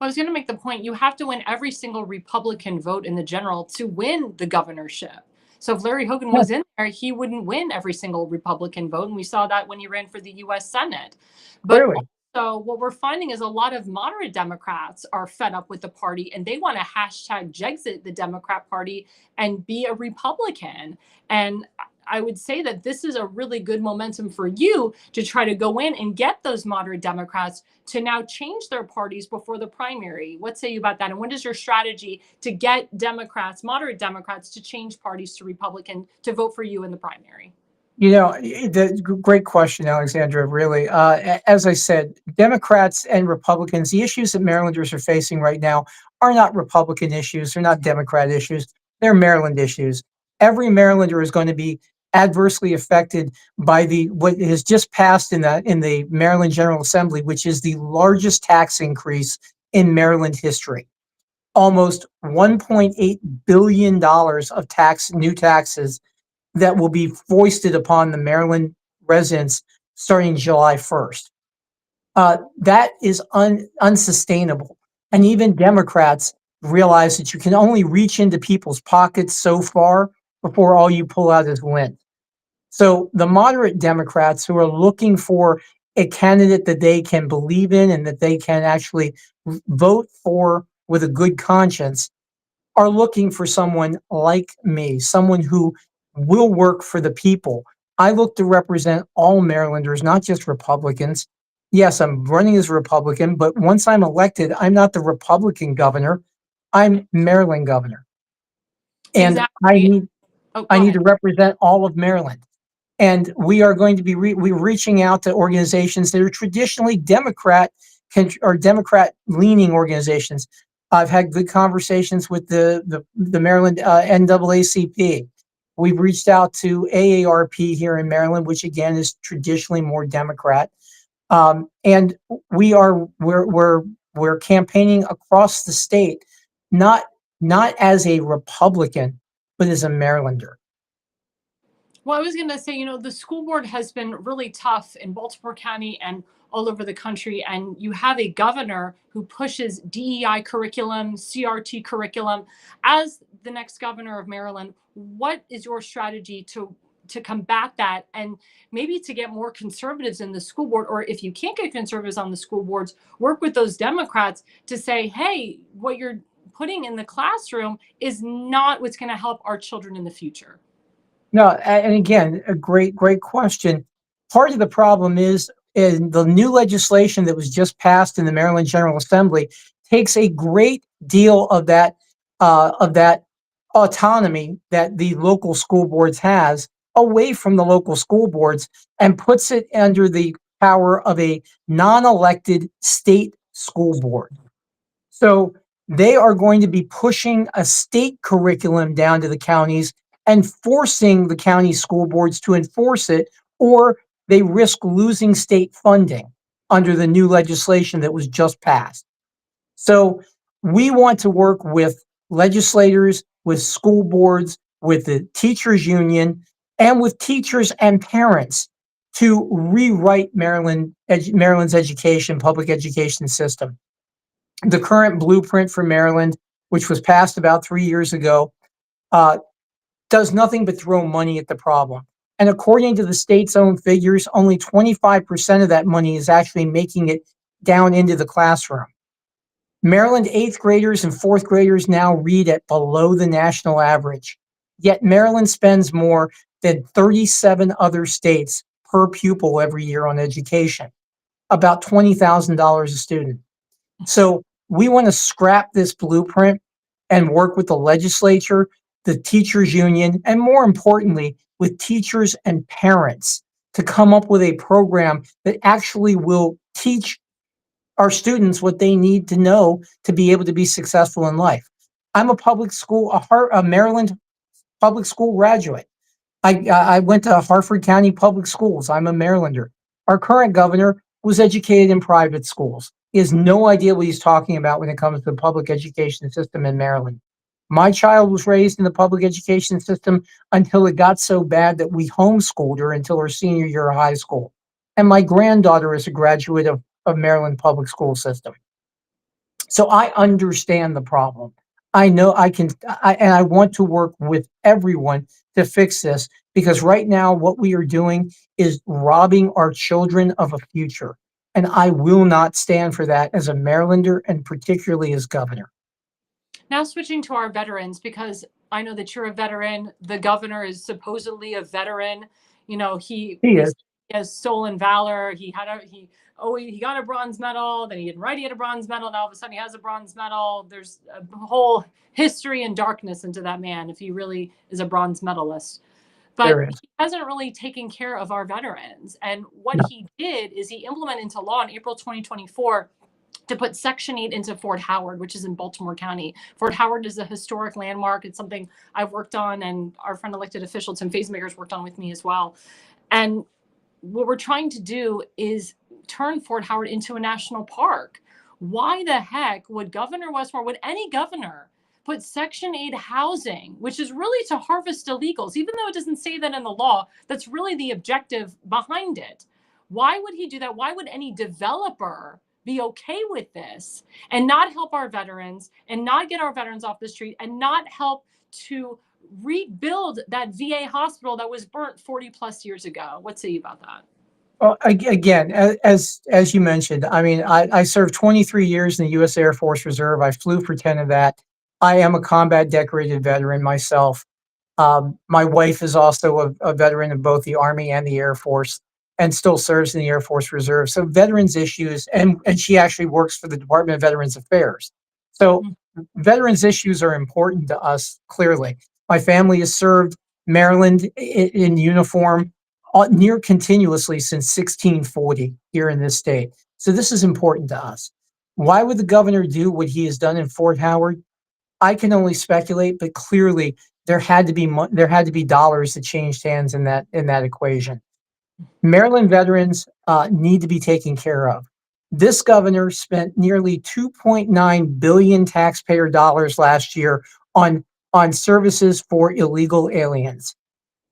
I was going to make the point, you have to win every single Republican vote in the general to win the governorship. So if Larry Hogan was in there, he wouldn't win every single Republican vote. And we saw that when he ran for the US Senate. But Clearly. also, what we're finding is a lot of moderate Democrats are fed up with the party and they want to hashtag Jexit the Democrat Party and be a Republican. And I would say that this is a really good momentum for you to try to go in and get those moderate Democrats to now change their parties before the primary. What say you about that? And what is your strategy to get Democrats, moderate Democrats, to change parties to Republican to vote for you in the primary? Great question, Alexandra, really. As I said, Democrats and Republicans, the issues that Marylanders are facing right now are not Republican issues. They're not Democrat issues. They're Maryland issues. Every Marylander is going to be adversely affected by what has just passed in the Maryland General Assembly, which is the largest tax increase in Maryland history. Almost $1.8 billion of new taxes that will be foisted upon the Maryland residents starting July 1st. That is unsustainable. And even Democrats realize that you can only reach into people's pockets so far before all you pull out is lint. So the moderate Democrats who are looking for a candidate that they can believe in and that they can actually vote for with a good conscience are looking for someone like me, someone who will work for the people. I look to represent all Marylanders, not just Republicans. Yes, I'm running as a Republican, but once I'm elected, I'm not the Republican governor. I'm Maryland governor. And Exactly. I need to represent all of Maryland. And we are going to be we're reaching out to organizations that are traditionally Democrat leaning organizations. I've had good conversations with the Maryland NAACP. We've reached out to AARP here in Maryland, which again is traditionally more Democrat. And we're campaigning across the state, not as a Republican, but as a Marylander. Well, I was going to say, the school board has been really tough in Baltimore County and all over the country. And you have a governor who pushes DEI curriculum, CRT curriculum. As the next governor of Maryland, what is your strategy to combat that, and maybe to get more conservatives in the school board? Or if you can't get conservatives on the school boards, work with those Democrats to say, hey, what you're putting in the classroom is not what's going to help our children in the future. No, and again, a great question. Part of the problem is in the new legislation that was just passed in the Maryland General Assembly takes a great deal of that autonomy that the local school boards has away from the local school boards and puts it under the power of a non-elected state school board. So they are going to be pushing a state curriculum down to the counties and forcing the county school boards to enforce it, or they risk losing state funding under the new legislation that was just passed. So we want to work with legislators, with school boards, with the teachers union, and with teachers and parents to rewrite Maryland's public education system. The current blueprint for Maryland, which was passed about 3 years ago, does nothing but throw money at the problem. And according to the state's own figures, only 25% of that money is actually making it down into the classroom. Maryland 8th graders and 4th graders now read at below the national average. Yet Maryland spends more than 37 other states per pupil every year on education, about $20,000 a student. So we want to scrap this blueprint and work with the legislature, the teachers union, and more importantly, with teachers and parents to come up with a program that actually will teach our students what they need to know to be able to be successful in life. I'm a Maryland public school graduate. I went to Harford County Public Schools. I'm a Marylander. Our current governor was educated in private schools. He has no idea what he's talking about when it comes to the public education system in Maryland. My child was raised in the public education system until it got so bad that we homeschooled her until her senior year of high school. And my granddaughter is a graduate of Maryland public school system. So I understand the problem. I know and I want to work with everyone to fix this, because right now what we are doing is robbing our children of a future. And I will not stand for that as a Marylander, and particularly as governor. Now switching to our veterans, because I know that you're a veteran. The governor is supposedly a veteran. He is. has stolen valor. He got a bronze medal. Then he didn't write he had a bronze medal. Now all of a sudden he has a bronze medal. There's a whole history and darkness into that man if he really is a bronze medalist. But he hasn't really taken care of our veterans. And what he did is he implemented into law in April 2024 to put Section 8 into Fort Howard, which is in Baltimore County. Fort Howard is a historic landmark. It's something I've worked on, and our friend elected official Tim Faisemaker's worked on with me as well. And what we're trying to do is turn Fort Howard into a national park. Why the heck would Governor Westmore, would any governor, put Section 8 housing, which is really to harvest illegals, even though it doesn't say that in the law? That's really the objective behind it. Why would he do that? Why would any developer be okay with this and not help our veterans and not get our veterans off the street and not help to rebuild that VA hospital that was burnt 40 plus years ago? What say you about that? Well, again, as you mentioned, I mean, I served 23 years in the U.S. Air Force Reserve. I flew for 10 of that. I am a combat decorated veteran myself. My wife is also a veteran of both the Army and the Air Force, and still serves in the Air Force Reserve. So veterans issues, and she actually works for the Department of Veterans Affairs. So veterans issues are important to us, clearly. My family has served Maryland in uniform near continuously since 1640 here in this state. So this is important to us. Why would the governor do what he has done in Fort Howard? I can only speculate, but clearly there had to be dollars that changed hands in that equation. Maryland veterans need to be taken care of. This governor spent nearly 2.9 billion taxpayer dollars last year on services for illegal aliens.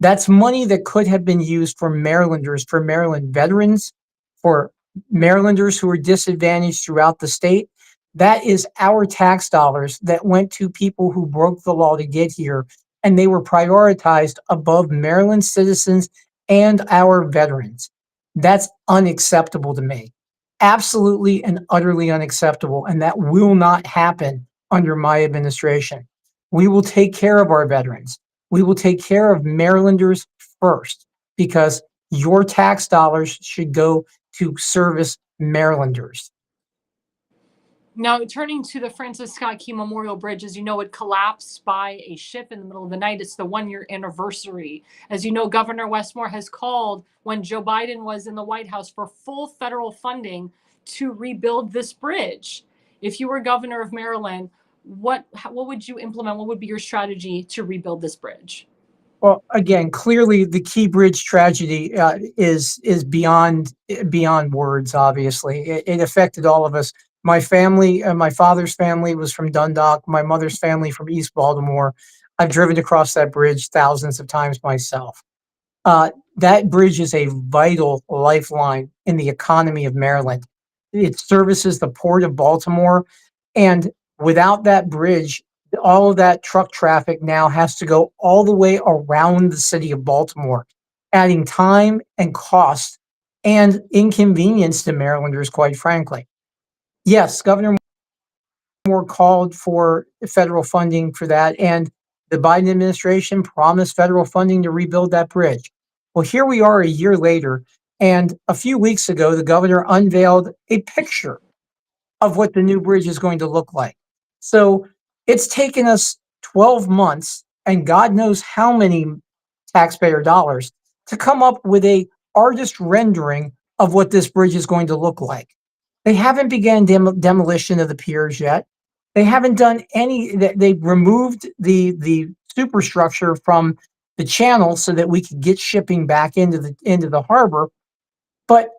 That's money that could have been used for Marylanders, for Maryland veterans, for Marylanders who are disadvantaged throughout the state. That is our tax dollars that went to people who broke the law to get here, and they were prioritized above Maryland citizens and our veterans. That's unacceptable to me. Absolutely and utterly unacceptable, and that will not happen under my administration. We will take care of our veterans. We will take care of Marylanders first, because your tax dollars should go to service Marylanders. Now, turning to the Francis Scott Key Memorial Bridge, as you know, it collapsed by a ship in the middle of the night. It's the 1 year anniversary. As you know, Governor Westmore has called, when Joe Biden was in the White House, for full federal funding to rebuild this bridge. If you were governor of Maryland, what would you implement? What would be your strategy to rebuild this bridge? Well, again, clearly the Key Bridge tragedy is beyond words. Obviously, it affected all of us. My family, my father's family was from Dundalk. My mother's family from East Baltimore. I've driven across that bridge thousands of times myself. That bridge is a vital lifeline in the economy of Maryland. It services the port of Baltimore, and without that bridge, all of that truck traffic now has to go all the way around the city of Baltimore, adding time and cost and inconvenience to Marylanders, quite frankly. Yes, Governor Moore called for federal funding for that, and the Biden administration promised federal funding to rebuild that bridge. Well, here we are a year later, and a few weeks ago, the governor unveiled a picture of what the new bridge is going to look like. So it's taken us 12 months and God knows how many taxpayer dollars to come up with a artist rendering of what this bridge is going to look like. They haven't begun demolition of the piers yet. They haven't done any. They removed the superstructure from the channel so that we could get shipping back into the harbor. But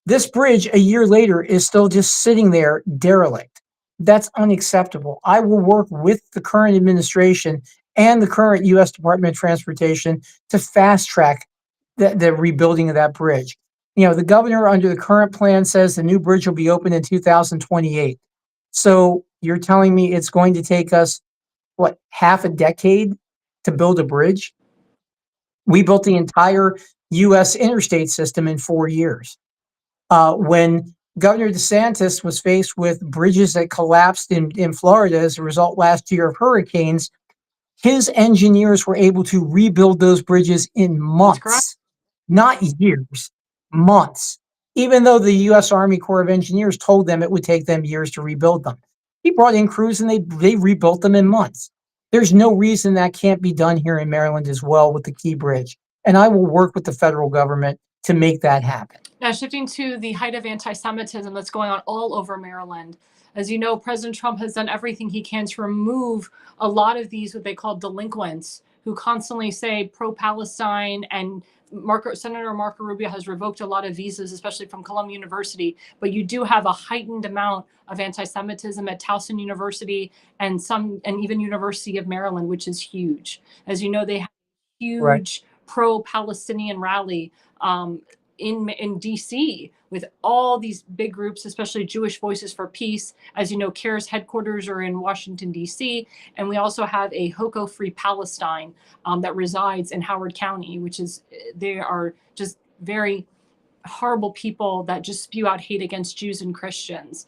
this bridge, a year later, is still just sitting there derelict. That's unacceptable. I will work with the current administration and the current U.S. Department of Transportation to fast track the rebuilding of that bridge. You know, the governor under the current plan says the new bridge will be open in 2028. So you're telling me it's going to take us, what, half a decade to build a bridge? We built the entire U.S. interstate system in 4 years. When Governor DeSantis was faced with bridges that collapsed in Florida as a result last year of hurricanes, his engineers were able to rebuild those bridges in months, not years, months, even though the U.S. Army Corps of Engineers told them it would take them years to rebuild them. He brought in crews and they rebuilt them in months. There's no reason that can't be done here in Maryland as well with the Key Bridge. And I will work with the federal government to make that happen. Now, shifting to the height of anti-Semitism that's going on all over Maryland. As you know, President Trump has done everything he can to remove a lot of these, what they call delinquents, who constantly say pro-Palestine. And Senator Marco Rubio has revoked a lot of visas, especially from Columbia University. But you do have a heightened amount of anti-Semitism at Towson University and even University of Maryland, which is huge. As you know, they have a huge pro-Palestinian rally in DC with all these big groups, especially Jewish Voices for Peace. As you know, CARE's headquarters are in Washington, DC. And we also have a Hoko Free Palestine that resides in Howard County, they are just very horrible people that just spew out hate against Jews and Christians.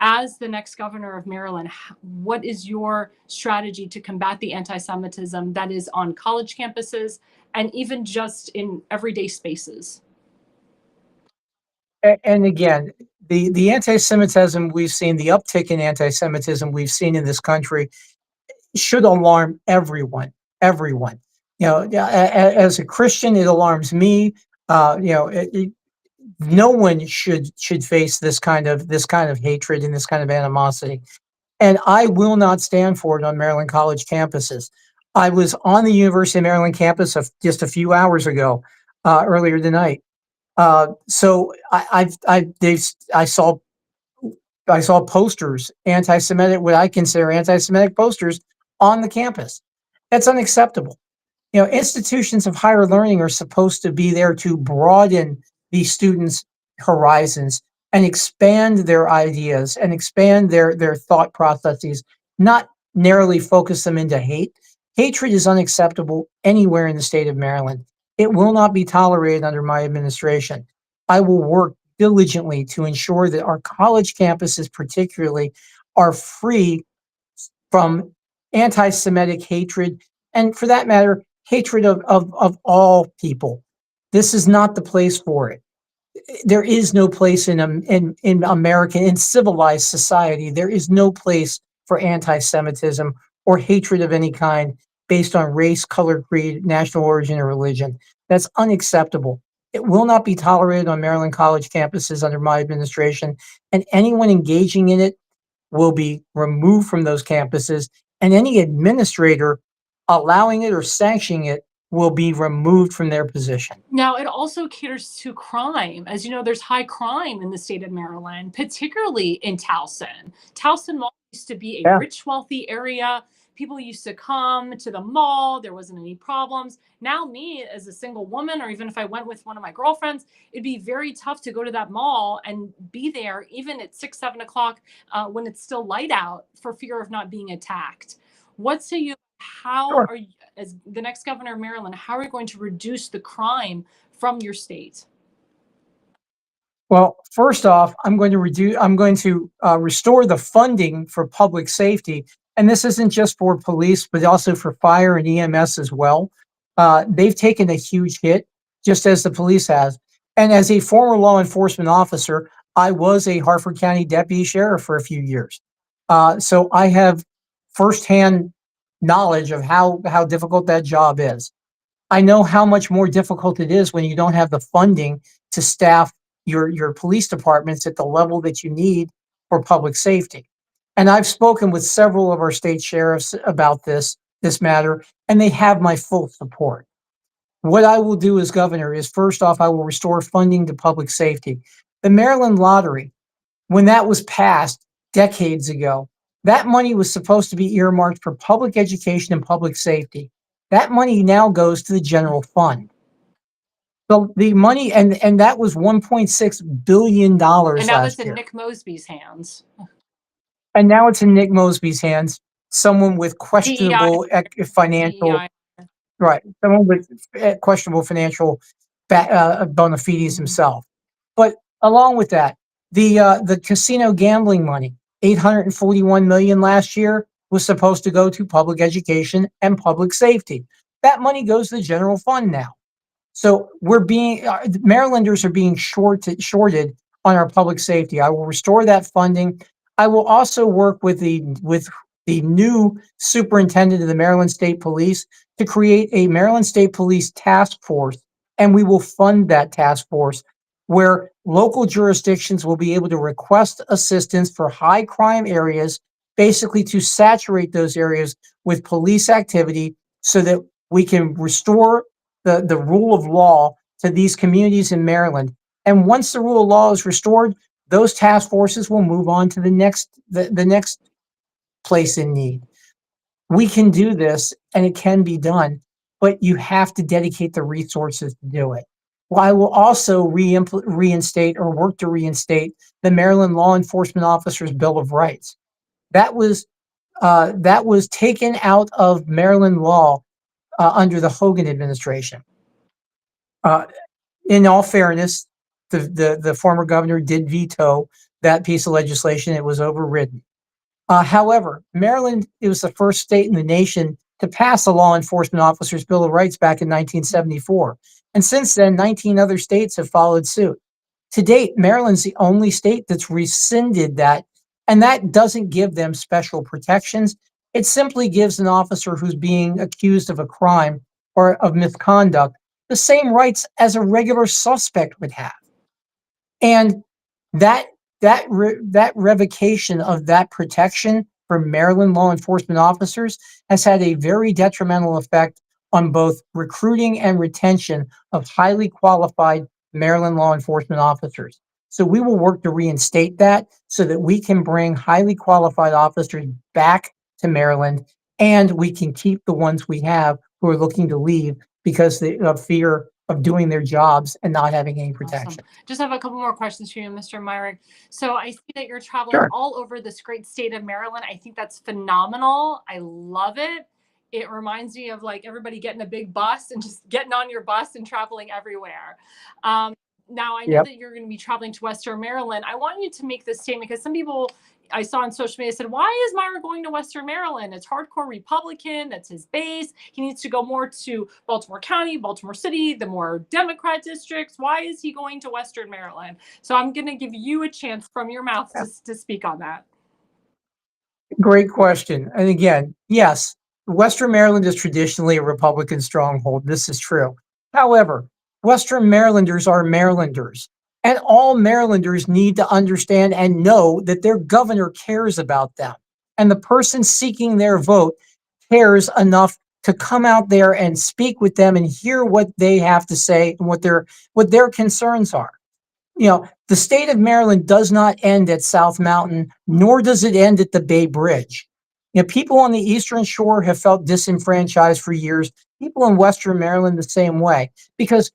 As the next governor of Maryland, what is your strategy to combat the anti-Semitism that is on college campuses and even just in everyday spaces? And again, the anti-Semitism we've seen, the uptick in anti-Semitism we've seen in this country should alarm everyone. Everyone. You know, as a Christian, it alarms me. No one should face this kind of hatred and this kind of animosity. And I will not stand for it on Maryland college campuses. I was on the University of Maryland campus just a few hours ago, earlier tonight. So I saw posters, anti-Semitic, what I consider anti-Semitic posters on the campus. That's unacceptable. Institutions of higher learning are supposed to be there to broaden the students' horizons and expand their ideas and expand their thought processes, not narrowly focus them into hate. Hatred is unacceptable anywhere in the state of Maryland. It will not be tolerated under my administration. I will work diligently to ensure that our college campuses, particularly, are free from anti-Semitic hatred, and for that matter, hatred of all people. This is not the place for it. There is no place in American, in civilized society, there is no place for anti-Semitism or hatred of any kind based on race, color, creed, national origin, or religion. That's unacceptable. It will not be tolerated on Maryland college campuses under my administration, and anyone engaging in it will be removed from those campuses, and any administrator allowing it or sanctioning it will be removed from their position. Now, it also caters to crime. As you know, there's high crime in the state of Maryland, particularly in Towson. Towson Mall used to be a Yeah. rich, wealthy area. People used to come to the mall. There wasn't any problems. Now, me as a single woman, or even if I went with one of my girlfriends, it'd be very tough to go to that mall and be there even at 6, 7 o'clock when it's still light out for fear of not being attacked. What say you? How Sure. are you, as the next governor of Maryland, how are you going to reduce the crime from your state? Well, first off, I'm going to restore the funding for public safety. And this isn't just for police, but also for fire and EMS as well. They've taken a huge hit, just as the police has. And as a former law enforcement officer, I was a Harford County deputy sheriff for a few years. So I have firsthand knowledge of how difficult that job is. I know how much more difficult it is when you don't have the funding to staff your police departments at the level that you need for public safety. And I've spoken with several of our state sheriffs about this matter, and they have my full support. What I will do as governor is, first off, I will restore funding to public safety. The Maryland lottery, when that was passed decades ago, that money was supposed to be earmarked for public education and public safety. That money now goes to the general fund. So the money, and that was $1.6 billion And now it's last in year. Nick Mosby's hands. And now it's in Nick Mosby's hands, someone with DEI, questionable financial, DEI. right, someone with questionable financial bona fides himself. But along with that, the casino gambling money, 841 million last year, was supposed to go to public education and public safety. That money goes to the general fund now. So Marylanders are being shorted on our public safety. I will restore that funding. I will also work with the new superintendent of the Maryland State Police to create a Maryland State Police task force, and we will fund that task force where local jurisdictions will be able to request assistance for high crime areas, basically to saturate those areas with police activity so that we can restore the rule of law to these communities in Maryland. And once the rule of law is restored, those task forces will move on to the next place in need. We can do this, and it can be done, but you have to dedicate the resources to do it. Well, I will also reinstate or work to reinstate the Maryland Law Enforcement Officers Bill of Rights. That was taken out of Maryland law under the Hogan administration. In all fairness, the former governor did veto that piece of legislation. It was overridden. However, Maryland, it was the first state in the nation to pass a Law Enforcement Officers Bill of Rights back in 1974. And since then, 19 other states have followed suit. To date, Maryland's the only state that's rescinded that, and that doesn't give them special protections. It simply gives an officer who's being accused of a crime or of misconduct the same rights as a regular suspect would have. And that revocation of that protection for Maryland law enforcement officers has had a very detrimental effect on both recruiting and retention of highly qualified Maryland law enforcement officers. So we will work to reinstate that so that we can bring highly qualified officers back to Maryland, and we can keep the ones we have who are looking to leave because of fear of doing their jobs and not having any protection. Awesome. Just have a couple more questions for you, Mr. Myrick. So I see that you're traveling Sure. all over this great state of Maryland. I think that's phenomenal. I love it. It reminds me of like everybody getting a big bus and just getting on your bus and traveling everywhere. Now I know Yep. that you're going to be traveling to Western Maryland. I want you to make this statement because some people I saw on social media said, why is Myrick going to Western Maryland? It's hardcore Republican. That's his base. He needs to go more to Baltimore County, Baltimore City, the more Democrat districts. Why is he going to Western Maryland? So I'm going to give you a chance from your mouth to speak on that. Great question. And again, yes, Western Maryland is traditionally a Republican stronghold. This is true. However, Western Marylanders are Marylanders, and all Marylanders need to understand and know that their governor cares about them. And the person seeking their vote cares enough to come out there and speak with them and hear what they have to say and what their concerns are. The state of Maryland does not end at South Mountain, nor does it end at the Bay Bridge. People on the Eastern Shore have felt disenfranchised for years. People in Western Maryland the same way, because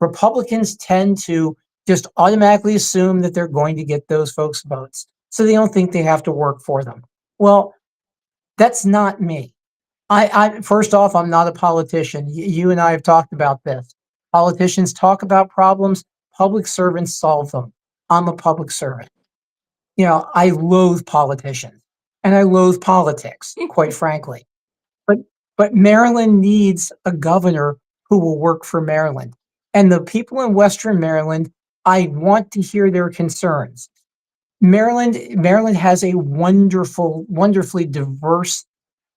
Republicans tend to just automatically assume that they're going to get those folks' votes. So they don't think they have to work for them. Well, that's not me. First off, I'm not a politician. You and I have talked about this. Politicians talk about problems. Public servants solve them. I'm a public servant. I loathe politicians and I loathe politics, quite frankly. But Maryland needs a governor who will work for Maryland. And the people in Western Maryland, I want to hear their concerns. Maryland has a wonderfully diverse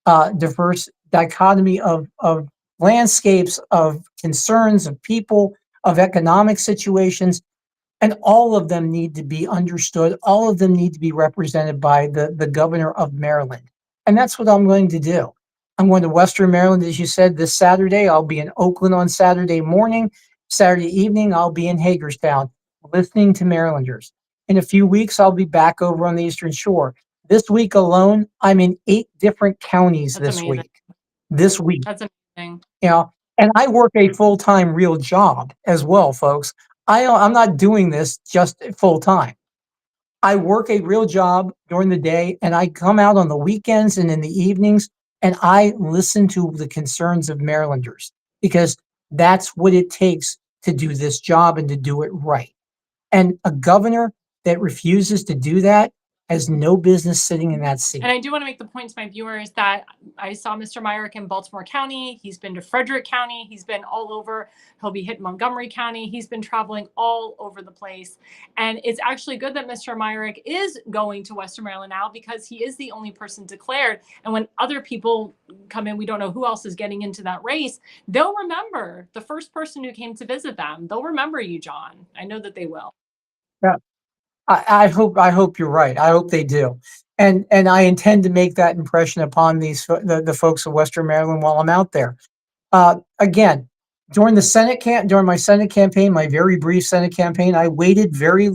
dichotomy of landscapes, of concerns, of people, of economic situations, and all of them need to be understood. All of them need to be represented by the governor of Maryland. And that's what I'm going to do. I'm going to Western Maryland, as you said, this Saturday. I'll be in Oakland on Saturday morning. Saturday evening, I'll be in Hagerstown, listening to Marylanders. In a few weeks, I'll be back over on the Eastern Shore. This week alone, I'm in 8 different counties That's amazing. This week. That's amazing. And I work a full-time real job as well, folks. I'm not doing this just full time. I work a real job during the day, and I come out on the weekends and in the evenings, and I listen to the concerns of Marylanders, because that's what it takes to do this job and to do it right. And a governor that refuses to do that has no business sitting in that seat. And I do want to make the point to my viewers that I saw Mr. Myrick in Baltimore County. He's been to Frederick County. He's been all over. He'll be hitting Montgomery County. He's been traveling all over the place. And it's actually good that Mr. Myrick is going to Western Maryland now, because he is the only person declared. And when other people come in, we don't know who else is getting into that race. They'll remember the first person who came to visit them. They'll remember you, John. I know that they will. Yeah. I hope you're right. I hope they do. And I intend to make that impression upon the folks of Western Maryland while I'm out there. Again, during my Senate campaign, my very brief Senate campaign, I waited very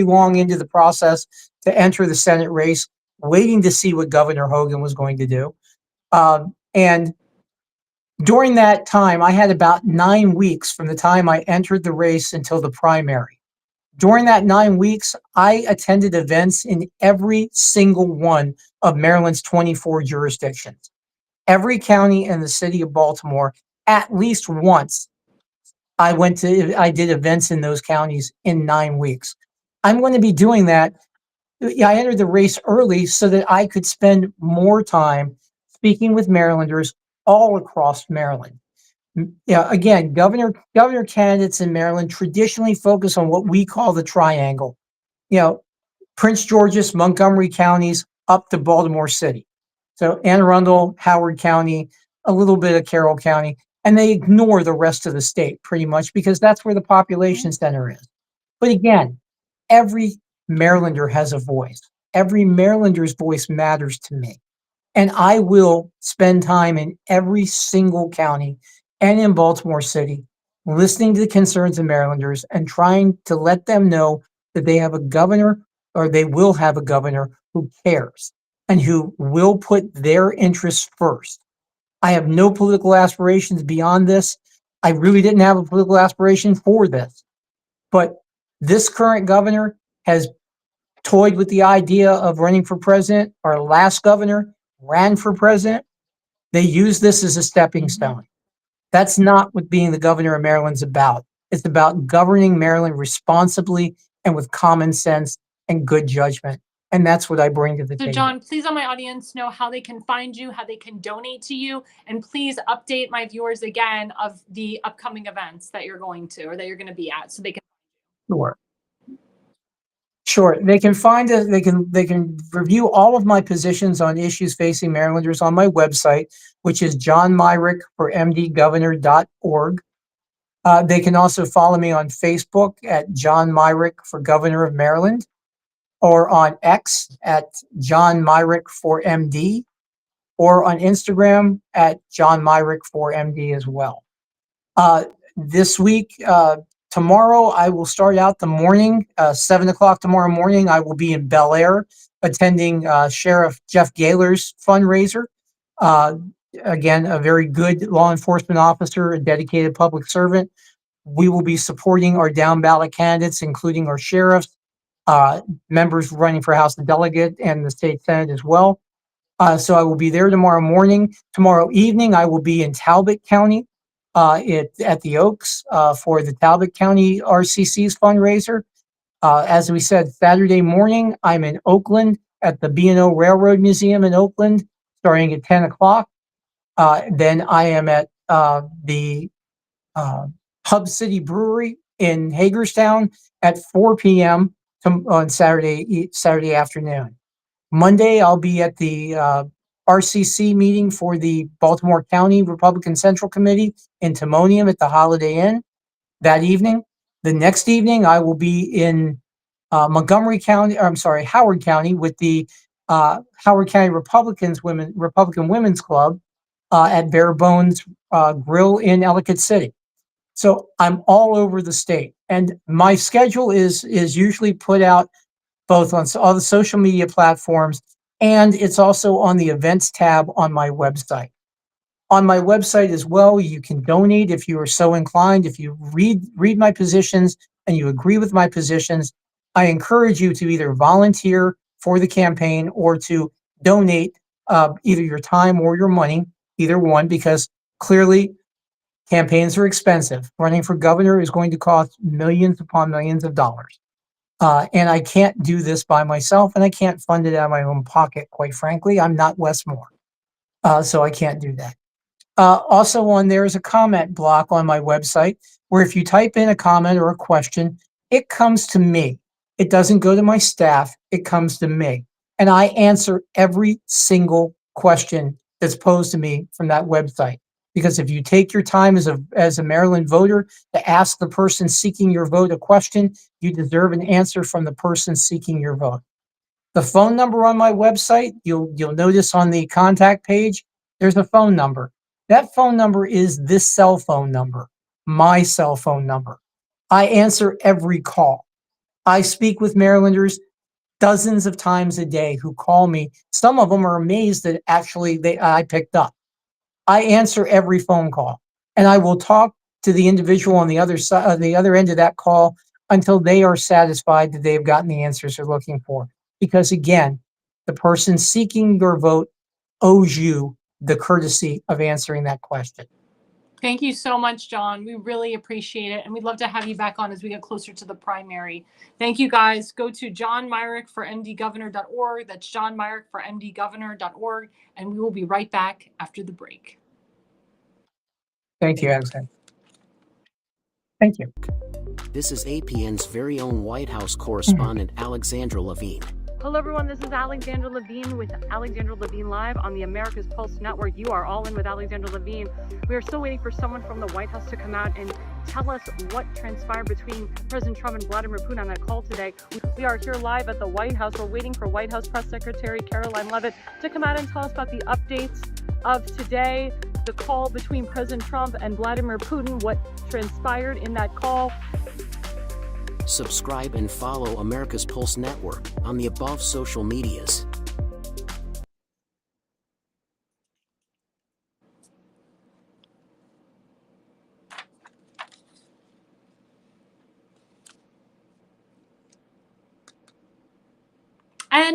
long into the process to enter the Senate race, waiting to see what Governor Hogan was going to do. And during that time, I had about 9 weeks from the time I entered the race until the primary. During that 9 weeks, I attended events in every single one of Maryland's 24 jurisdictions. Every county in the city of Baltimore, at least once, I did events in those counties in 9 weeks. I'm going to be doing that. I entered the race early so that I could spend more time speaking with Marylanders all across Maryland. Again, governor candidates in Maryland traditionally focus on what we call the triangle. Prince George's, Montgomery counties up to Baltimore City. So Anne Arundel, Howard County, a little bit of Carroll County, and they ignore the rest of the state pretty much, because that's where the population center is. But again, every Marylander has a voice. Every Marylander's voice matters to me. And I will spend time in every single county and in Baltimore City, listening to the concerns of Marylanders and trying to let them know that they have a governor, or they will have a governor, who cares and who will put their interests first. I have no political aspirations beyond this. I really didn't have a political aspiration for this. But this current governor has toyed with the idea of running for president. Our last governor ran for president. They use this as a stepping stone. That's not what being the governor of Maryland's about. It's about governing Maryland responsibly and with common sense and good judgment. And that's what I bring to the So table. John, please let my audience know how they can find you, how they can donate to you, and please update my viewers again of the upcoming events that you're going to or that you're going to be at so they can. Sure. Sure. They can find it. They can review all of my positions on issues facing Marylanders on my website, which is johnmyrick4mdgovernor.org. They can also follow me on Facebook at John Myrick for Governor of Maryland, or on X at John Myrick4MD, or on Instagram at John Myrick4MD as well. This week, tomorrow, I will start out the morning, 7 o'clock tomorrow morning. I will be in Bel Air attending Sheriff Jeff Gaylor's fundraiser. Again, a very good law enforcement officer, a dedicated public servant. We will be supporting our down ballot candidates, including our sheriffs, members running for House of Delegate and the state Senate as well. So I will be there tomorrow morning. Tomorrow evening, I will be in Talbot County at the Oaks for the Talbot County RCC's fundraiser. As we said, Saturday morning, I'm in Oakland at the B&O Railroad Museum in Oakland, starting at 10 o'clock. Then I am at the Hub City Brewery in Hagerstown at 4 p.m. on Saturday afternoon. Monday, I'll be at the RCC meeting for the Baltimore County Republican Central Committee in Timonium at the Holiday Inn that evening. The next evening, I will be in Howard County with the Howard County Republican Women's Club at Bare Bones Grill in Ellicott City. So I'm all over the state, and my schedule is usually put out both on all the social media platforms, and it's also on the events tab on my website. On my website as well, you can donate if you are so inclined. If you read my positions and you agree with my positions, I encourage you to either volunteer for the campaign or to donate either your time or your money, either one, because clearly campaigns are expensive. Running for governor is going to cost millions upon millions of dollars. And I can't do this by myself, and I can't fund it out of my own pocket, quite frankly. I'm not Wes Moore, so I can't do that. Also on there is a comment block on my website where if you type in a comment or a question, it comes to me. It doesn't go to my staff. It comes to me. And I answer every single question that's posed to me from that website. Because if you take your time as a Maryland voter to ask the person seeking your vote a question, you deserve an answer from the person seeking your vote. The phone number on my website, you'll notice on the contact page, there's a phone number. That phone number is this cell phone number, my cell phone number. I answer every call. I speak with Marylanders dozens of times a day who call me. Some of them are amazed that actually I picked up. I answer every phone call, and I will talk to the individual on the other side, the other end of that call, until they are satisfied that they've gotten the answers they're looking for. Because again, the person seeking your vote owes you the courtesy of answering that question. Thank you so much, John. We really appreciate it. And we'd love to have you back on as we get closer to the primary. Thank you, guys. Go to johnmyrick4mdgovernor.org. That's johnmyrick4mdgovernor.org. And we will be right back after the break. Thank you, Alexandra. Thank you. This is APN's very own White House correspondent, Alexandra Levine. Hello, everyone. This is Alexandra Levine with Alexandra Levine Live on the America's Pulse Network. You are all in with Alexandra Levine. We are still waiting for someone from the White House to come out and tell us what transpired between President Trump and Vladimir Putin on that call today. We are here live at the White House. We're waiting for White House Press Secretary Caroline Leavitt to come out and tell us about the updates of today, the call between President Trump and Vladimir Putin, what transpired in that call. Subscribe and follow America's Pulse Network on the above social medias.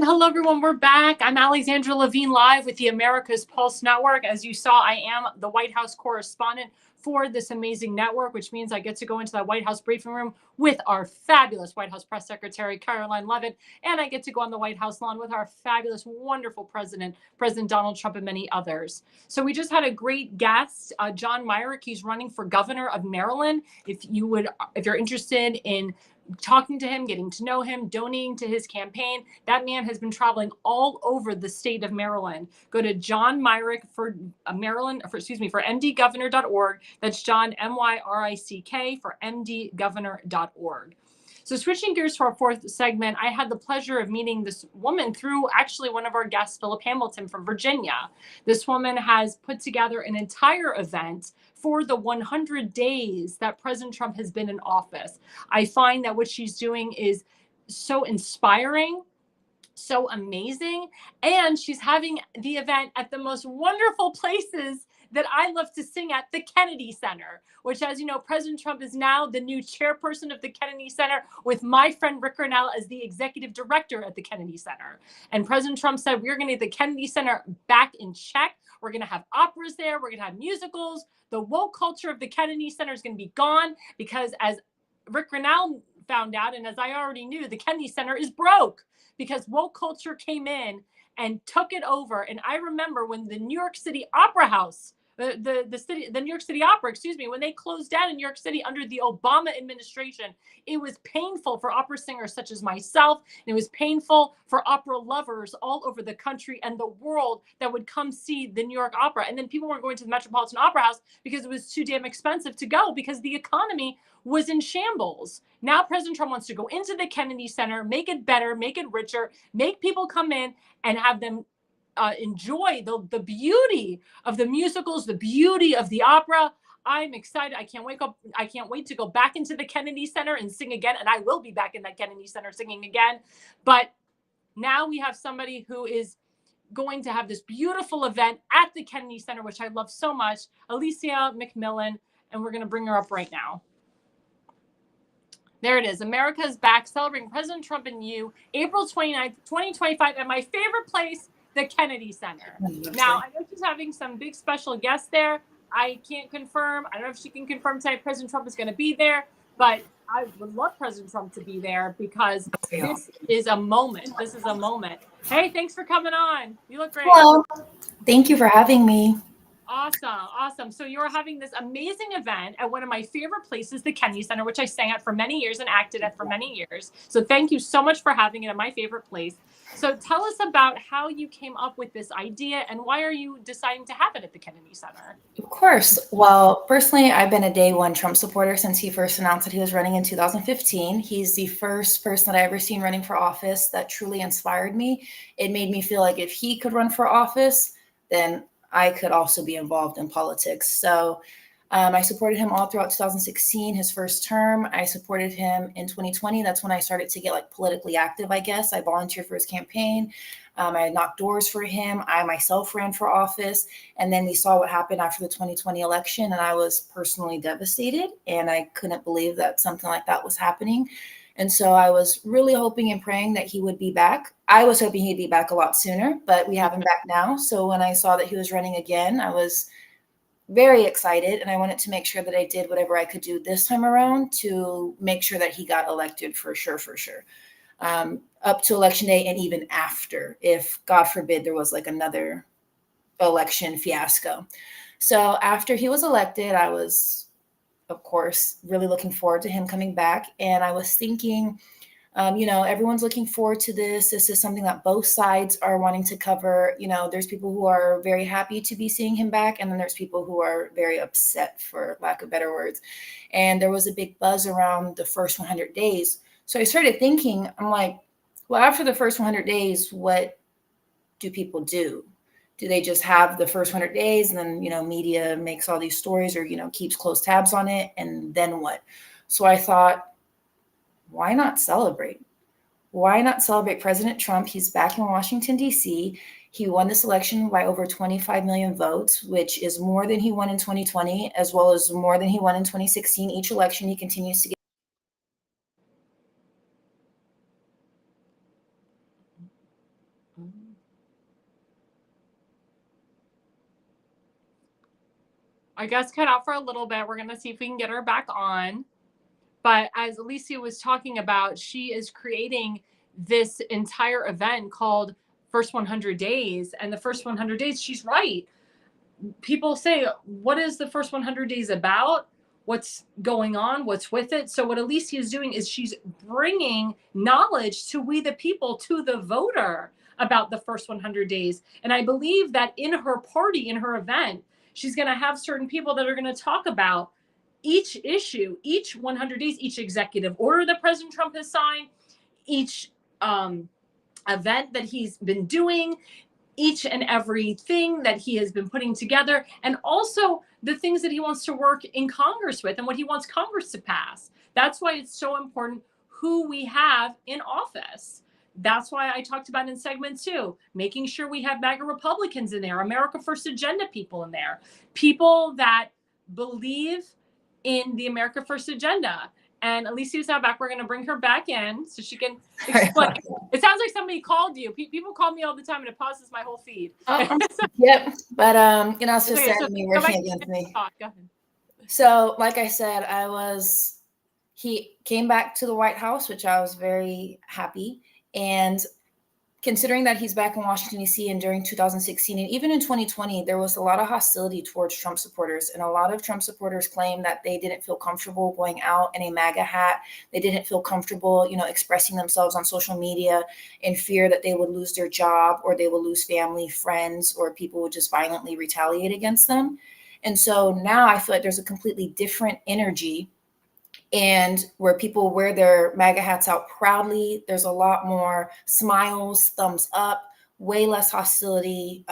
And hello, everyone. We're back. I'm Alexandra Levine live with the America's Pulse Network. As you saw, I am the White House correspondent for this amazing network, which means I get to go into that White House briefing room with our fabulous White House press secretary, Caroline Levitt, and I get to go on the White House lawn with our fabulous, wonderful president, President Donald Trump, and many others. So we just had a great guest, John Myrick. He's running for governor of Maryland. If you're interested in talking to him, getting to know him, donating to his campaign. That man has been traveling all over the state of Maryland. Go to John Myrick for mdgovernor.org. That's John, M-Y-R-I-C-K, for mdgovernor.org. So switching gears to our fourth segment, I had the pleasure of meeting this woman through actually one of our guests, Philip Hamilton from Virginia. This woman has put together an entire event for the 100 days that President Trump has been in office. I find that what she's doing is so inspiring, so amazing, and she's having the event at the most wonderful places that I love to sing at, the Kennedy Center, which, as you know, President Trump is now the new chairperson of the Kennedy Center, with my friend Rick Grenell as the executive director at the Kennedy Center. And President Trump said, we're going to get the Kennedy Center back in check. We're going to have operas there. We're going to have musicals. The woke culture of the Kennedy Center is going to be gone because, as Rick Grenell found out, and as I already knew, the Kennedy Center is broke because woke culture came in and took it over. And I remember when the New York City Opera House, the New York City Opera, when they closed down in New York City under the Obama administration, it was painful for opera singers such as myself. And it was painful for opera lovers all over the country and the world that would come see the New York Opera. And then people weren't going to the Metropolitan Opera House because it was too damn expensive to go because the economy was in shambles. Now President Trump wants to go into the Kennedy Center, make it better, make it richer, make people come in and have them enjoy the beauty of the musicals, the beauty of the opera. I'm excited. I can't wait to go back into the Kennedy Center and sing again. And I will be back in that Kennedy Center singing again. But now we have somebody who is going to have this beautiful event at the Kennedy Center, which I love so much, Alysia McMillian, and we're going to bring her up right now. There it is. America's Back, celebrating President Trump and you, April 29th, 2025, at my favorite place, the Kennedy Center. Now, I know she's having some big special guests there. I can't confirm. I don't know if she can confirm tonight President Trump is going to be there, but I would love President Trump to be there because this is a moment. This is a moment. Hey, thanks for coming on. You look great. Hello. Thank you for having me. Awesome. So you're having this amazing event at one of my favorite places, the Kennedy Center, which I sang at for many years and acted at for many years. So thank you so much for having it at my favorite place. So tell us about how you came up with this idea and why are you deciding to have it at the Kennedy Center? Of course. Well, personally, I've been a day one Trump supporter since he first announced that he was running in 2015. He's the first person that I ever seen running for office that truly inspired me. It made me feel like if he could run for office, then I could also be involved in politics. So I supported him all throughout 2016, his first term. I supported him in 2020. That's when I started to get politically active, I guess. I volunteered for his campaign. I knocked doors for him. I myself ran for office. And then we saw what happened after the 2020 election. And I was personally devastated. And I couldn't believe that something like that was happening. And so I was really hoping and praying that he would be back. I was hoping he'd be back a lot sooner, but we have him back now. So when I saw that he was running again, I was very excited. And I wanted to make sure that I did whatever I could do this time around to make sure that he got elected for sure. Up to election day and even after, if God forbid there was another election fiasco. So after he was elected, I was, of course, really looking forward to him coming back. And I was thinking, everyone's looking forward to this. This is something that both sides are wanting to cover. There's people who are very happy to be seeing him back. And then there's people who are very upset, for lack of better words. And there was a big buzz around the first 100 days. So I started thinking, I'm like, well, after the first 100 days, what do people do? Do they just have the first 100 days and then, media makes all these stories or, keeps close tabs on it? And then what? So I thought, why not celebrate? Why not celebrate President Trump? He's back in Washington, D.C. He won this election by over 25 million votes, which is more than he won in 2020, as well as more than he won in 2016. Each election, he continues to get. I guess cut out for a little bit. We're going to see if we can get her back on. But as Alysia was talking about, she is creating this entire event called First 100 Days. And the first 100 days, she's right. People say, what is the first 100 days about? What's going on? What's with it? So what Alysia is doing is she's bringing knowledge to we the people, to the voter, about the first 100 days. And I believe that in her party, in her event, she's going to have certain people that are going to talk about each issue, each 100 days, each executive order that President Trump has signed, each event that he's been doing, each and everything that he has been putting together, and also the things that he wants to work in Congress with and what he wants Congress to pass. That's why it's so important who we have in office. That's why I talked about in segment 2, making sure we have MAGA Republicans in there, America First Agenda people in there, people that believe in the America First Agenda. And Alysia's now back. We're going to bring her back in so she can explain. It sounds like somebody called you. People call me all the time, and it pauses my whole feed. Yep. But, it's just Okay, me working against me. Go ahead. So, like I said, he came back to the White House, which I was very happy. And considering that he's back in Washington, D.C. and during 2016 and even in 2020, there was a lot of hostility towards Trump supporters. And a lot of Trump supporters claimed that they didn't feel comfortable going out in a MAGA hat. They didn't feel comfortable, expressing themselves on social media in fear that they would lose their job or they would lose family, friends, or people would just violently retaliate against them. And so now I feel like there's a completely different energy, and where people wear their MAGA hats out proudly. There's a lot more smiles, thumbs up, way less hostility.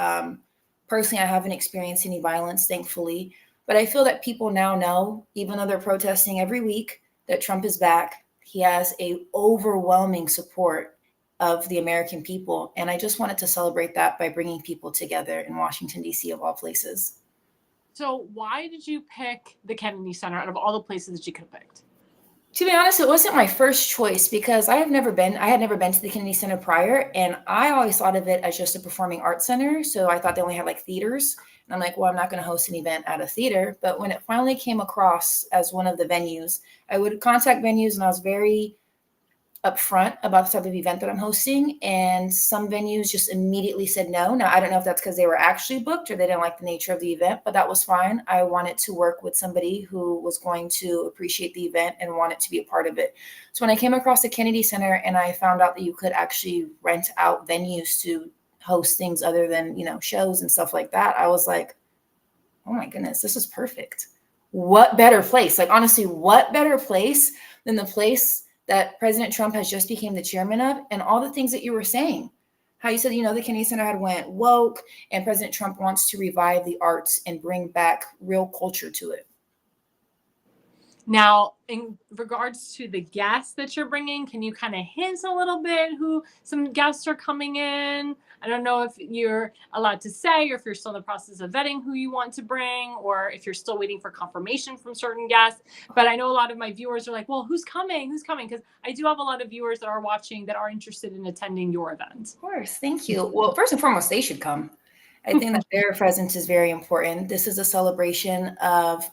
Personally, I haven't experienced any violence, thankfully. But I feel that people now know, even though they're protesting every week, that Trump is back. He has a overwhelming support of the American people. And I just wanted to celebrate that by bringing people together in Washington, D.C., of all places. So why did you pick the Kennedy Center out of all the places that you could have picked? To be honest, it wasn't my first choice because I had never been to the Kennedy Center prior, and I always thought of it as just a performing arts center. So I thought they only had like theaters. And I'm like, well, I'm not going to host an event at a theater. But when it finally came across as one of the venues, I would contact venues, and I was very upfront about the type of event that I'm hosting. And some venues just immediately said no. Now, I don't know if that's because they were actually booked or they didn't like the nature of the event, but that was fine. I wanted to work with somebody who was going to appreciate the event and wanted to be a part of it. So when I came across the Kennedy Center and I found out that you could actually rent out venues to host things other than, shows and stuff like that, I was like, oh my goodness, this is perfect. What better place? Like, honestly, what better place than the place that President Trump has just became the chairman of, and all the things that you were saying, how you said, the Kennedy Center had went woke, and President Trump wants to revive the arts and bring back real culture to it. Now, in regards to the guests that you're bringing, can you kind of hint a little bit who some guests are coming in? I don't know if you're allowed to say, or if you're still in the process of vetting who you want to bring, or if you're still waiting for confirmation from certain guests. But I know a lot of my viewers are like, well, who's coming? Who's coming? Because I do have a lot of viewers that are watching that are interested in attending your event. Of course. Thank you. Well, first and foremost, they should come. I think that their presence is very important. This is a celebration of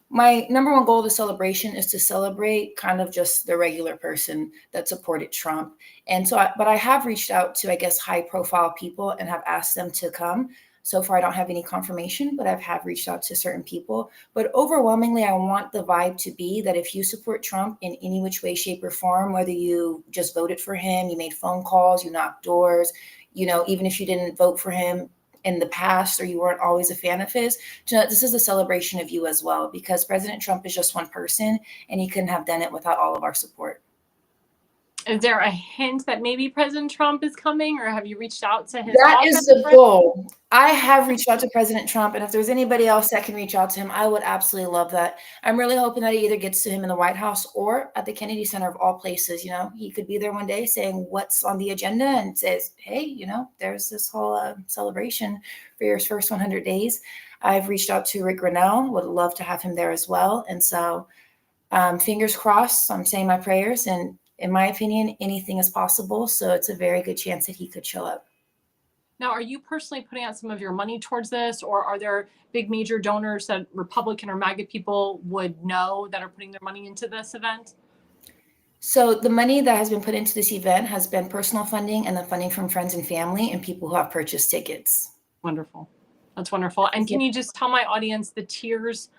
my number one goal of the celebration is to celebrate kind of just the regular person that supported Trump. And so, but I have reached out to, I guess, high profile people and have asked them to come. So far, I don't have any confirmation, but I have reached out to certain people. But overwhelmingly, I want the vibe to be that if you support Trump in any which way, shape, or form, whether you just voted for him, you made phone calls, you knocked doors, even if you didn't vote for him in the past or you weren't always a fan of his, this is a celebration of you as well, because President Trump is just one person and he couldn't have done it without all of our support. Is there a hint that maybe President Trump is coming, or have you reached out to his That is the goal. I have reached out to President Trump, and if there's anybody else that can reach out to him, I would absolutely love that. I'm really hoping that he either gets to him in the White House or at the Kennedy Center of all places. He could be there one day saying what's on the agenda and says, hey, there's this whole celebration for your first 100 days. I've reached out to Rick Grinnell, would love to have him there as well. And so fingers crossed, I'm saying my prayers, and in my opinion, anything is possible. So it's a very good chance that he could show up. Now, are you personally putting out some of your money towards this, or are there big major donors that Republican or MAGA people would know that are putting their money into this event? So the money that has been put into this event has been personal funding and the funding from friends and family and people who have purchased tickets. Wonderful. That's wonderful. And can you just tell my audience the tiers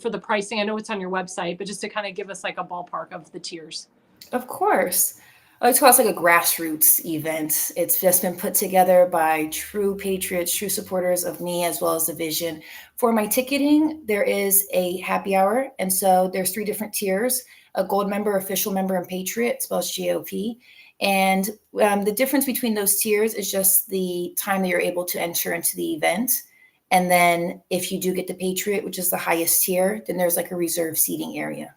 for the pricing? I know it's on your website, but just to kind of give us like a ballpark of the tiers. Of course. It's called like a grassroots event. It's just been put together by true patriots, true supporters of me, as well as the vision. For my ticketing, there is a happy hour. And so there's 3 different tiers: a gold member, official member, and patriot, spells GOP. And the difference between those tiers is just the time that you're able to enter into the event. And then if you do get the patriot, which is the highest tier, then there's like a reserved seating area.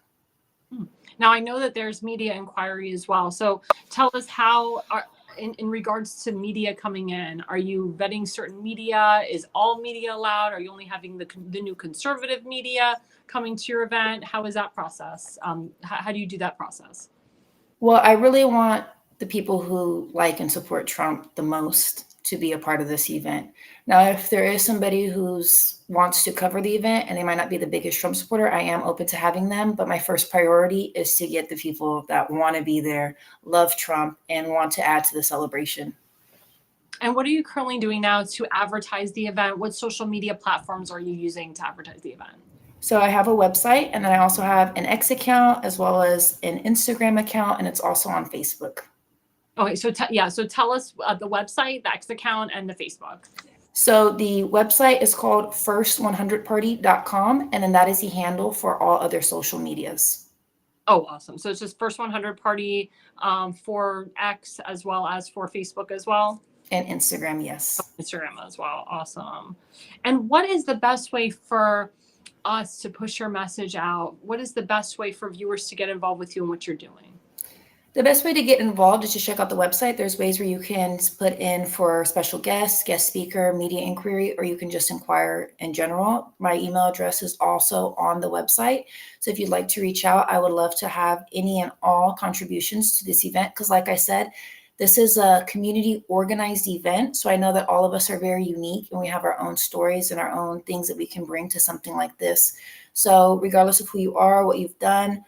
Now, I know that there's media inquiry as well. So tell us how, in regards to media coming in, are you vetting certain media? Is all media allowed? Are you only having the new conservative media coming to your event? How is that process? How do you do that process? Well, I really want the people who like and support Trump the most to be a part of this event. Now, if there is somebody who wants to cover the event and they might not be the biggest Trump supporter, I am open to having them. But my first priority is to get the people that want to be there, love Trump, and want to add to the celebration. And what are you currently doing now to advertise the event? What social media platforms are you using to advertise the event? So I have a website, and then I also have an X account as well as an Instagram account, and it's also on Facebook. Okay, so so tell us the website, the X account, and the Facebook. So the website is called first100party.com, and then that is the handle for all other social medias. Oh, awesome. So it's just First 100 Party for X as well as for Facebook as well? And Instagram, yes. Instagram as well. Awesome. And what is the best way for us to push your message out? What is the best way for viewers to get involved with you and what you're doing? The best way to get involved is to check out the website. There's ways where you can put in for special guests, guest speaker, media inquiry, or you can just inquire in general. My email address is also on the website. So if you'd like to reach out, I would love to have any and all contributions to this event. Because like I said, this is a community organized event. So I know that all of us are very unique and we have our own stories and our own things that we can bring to something like this. So regardless of who you are, what you've done,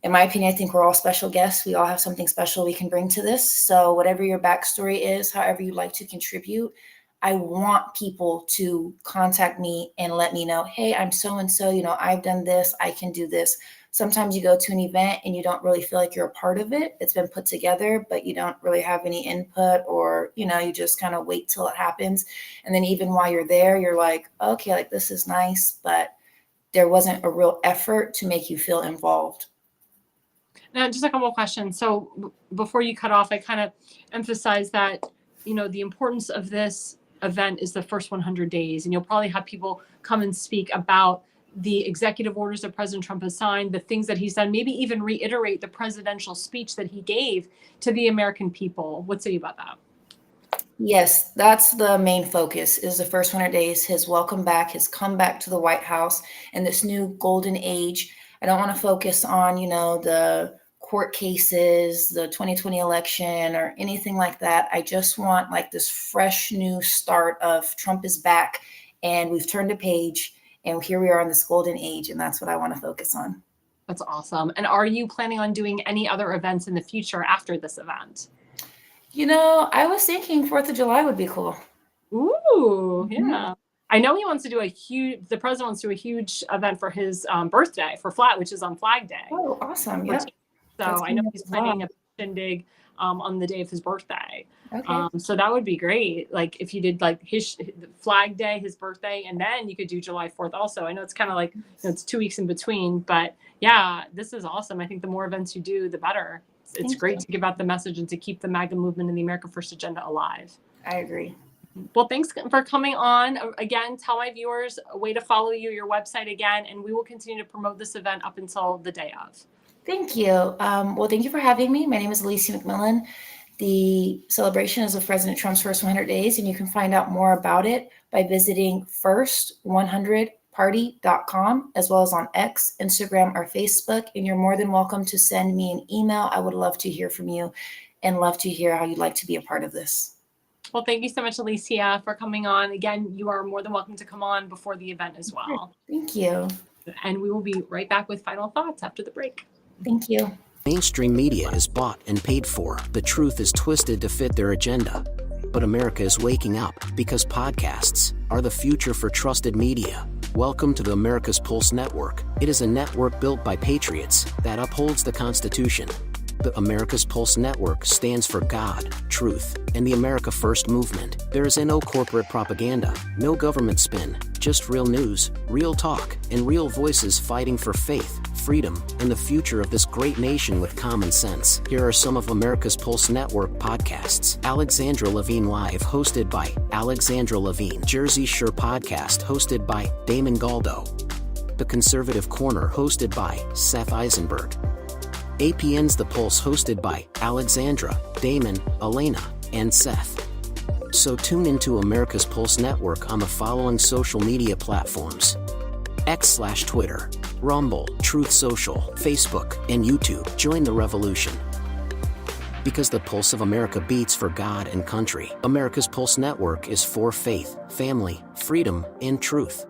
in my opinion, I think we're all special guests. We all have something special we can bring to this. So whatever your backstory is, however you'd like to contribute, I want people to contact me and let me know, hey, I'm so-and-so, I've done this, I can do this. Sometimes you go to an event and you don't really feel like you're a part of it. It's been put together, but you don't really have any input, or, you just kind of wait till it happens. And then even while you're there, you're like, okay, like this is nice, but there wasn't a real effort to make you feel involved. Now, just a couple of questions. So before you cut off, I kind of emphasize that, the importance of this event is the first 100 days. And you'll probably have people come and speak about the executive orders that President Trump has signed, the things that he's done, maybe even reiterate the presidential speech that he gave to the American people. What say you about that? Yes, that's the main focus, is the first 100 days, his welcome back, his comeback to the White House, and this new golden age. I don't want to focus on, the court cases, the 2020 election, or anything like that. I just want like this fresh new start of Trump is back and we've turned a page and here we are in this golden age. And that's what I want to focus on. That's awesome. And are you planning on doing any other events in the future after this event? I was thinking 4th of July would be cool. Ooh, yeah. Mm-hmm. I know he wants to do the president wants to do a huge event for his birthday, which is on Flag Day. Oh, awesome. Yeah. So I know he's planning a shindig on the day of his birthday. Okay. So that would be great. Like if you did like his Flag Day, his birthday, and then you could do July 4th also. I know it's kind of like, it's 2 weeks in between, but yeah, this is awesome. I think the more events you do, the better. It's great to give out the message and to keep the MAGA movement and the America First agenda alive. I agree. Well, thanks for coming on. Again, tell my viewers a way to follow you, your website again, and we will continue to promote this event up until the day of. Thank you. Well, thank you for having me. My name is Alysia McMillian. The celebration is of President Trump's first 100 days, and you can find out more about it by visiting first100party.com, as well as on X, Instagram, or Facebook. And you're more than welcome to send me an email. I would love to hear from you and love to hear how you'd like to be a part of this. Well, thank you so much, Alysia, for coming on. Again, you are more than welcome to come on before the event as well. Thank you. And we will be right back with final thoughts after the break. Thank you. Mainstream media is bought and paid for. The truth is twisted to fit their agenda. But America is waking up because podcasts are the future for trusted media. Welcome to the America's Pulse Network. It is a network built by patriots that upholds the Constitution. The America's Pulse Network stands for God, truth, and the America First movement. There is no corporate propaganda, no government spin, just real news, real talk, and real voices fighting for faith, freedom, and the future of this great nation with common sense. Here are some of America's Pulse Network podcasts. Alexandra Levine Live, hosted by Alexandra Levine. Jersey Shore Podcast, hosted by Damon Galdo. The Conservative Corner, hosted by Seth Eisenberg. APN's The Pulse, hosted by Alexandra, Damon, Elena, and Seth. So tune into America's Pulse Network on the following social media platforms: X/Twitter, Rumble, Truth Social, Facebook, and YouTube. Join the revolution. Because the pulse of America beats for God and country. America's Pulse Network is for faith, family, freedom, and truth.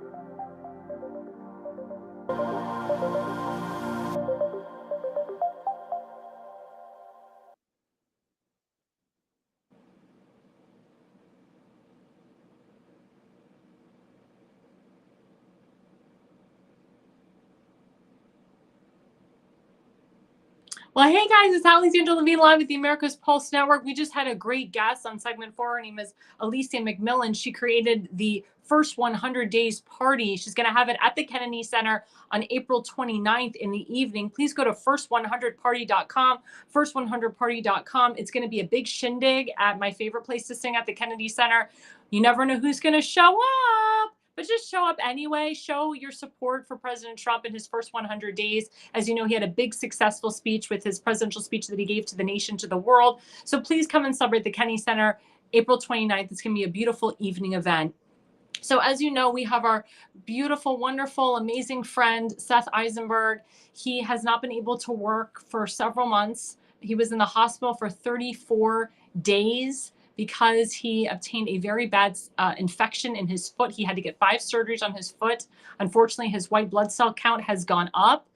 Well, hey guys, it's Alexandra Levine live at the America's Pulse Network. We just had a great guest on segment 4. Her name is Alysia McMillian. She created the First 100 Days Party. She's going to have it at the Kennedy Center on April 29th in the evening. Please go to first100party.com, first100party.com. It's going to be a big shindig at my favorite place to sing at the Kennedy Center. You never know who's going to show up, but just show up anyway. Show your support for President Trump in his first 100 days. As you know, he had a big successful speech with his presidential speech that he gave to the nation, to the world. So please come and celebrate the Kennedy Center, April 29th. It's going to be a beautiful evening event. So as you know, we have our beautiful, wonderful, amazing friend, Seth Eisenberg. He has not been able to work for several months. He was in the hospital for 34 days because he obtained a very bad infection in his foot. He had to get 5 surgeries on his foot. Unfortunately, his white blood cell count has gone up,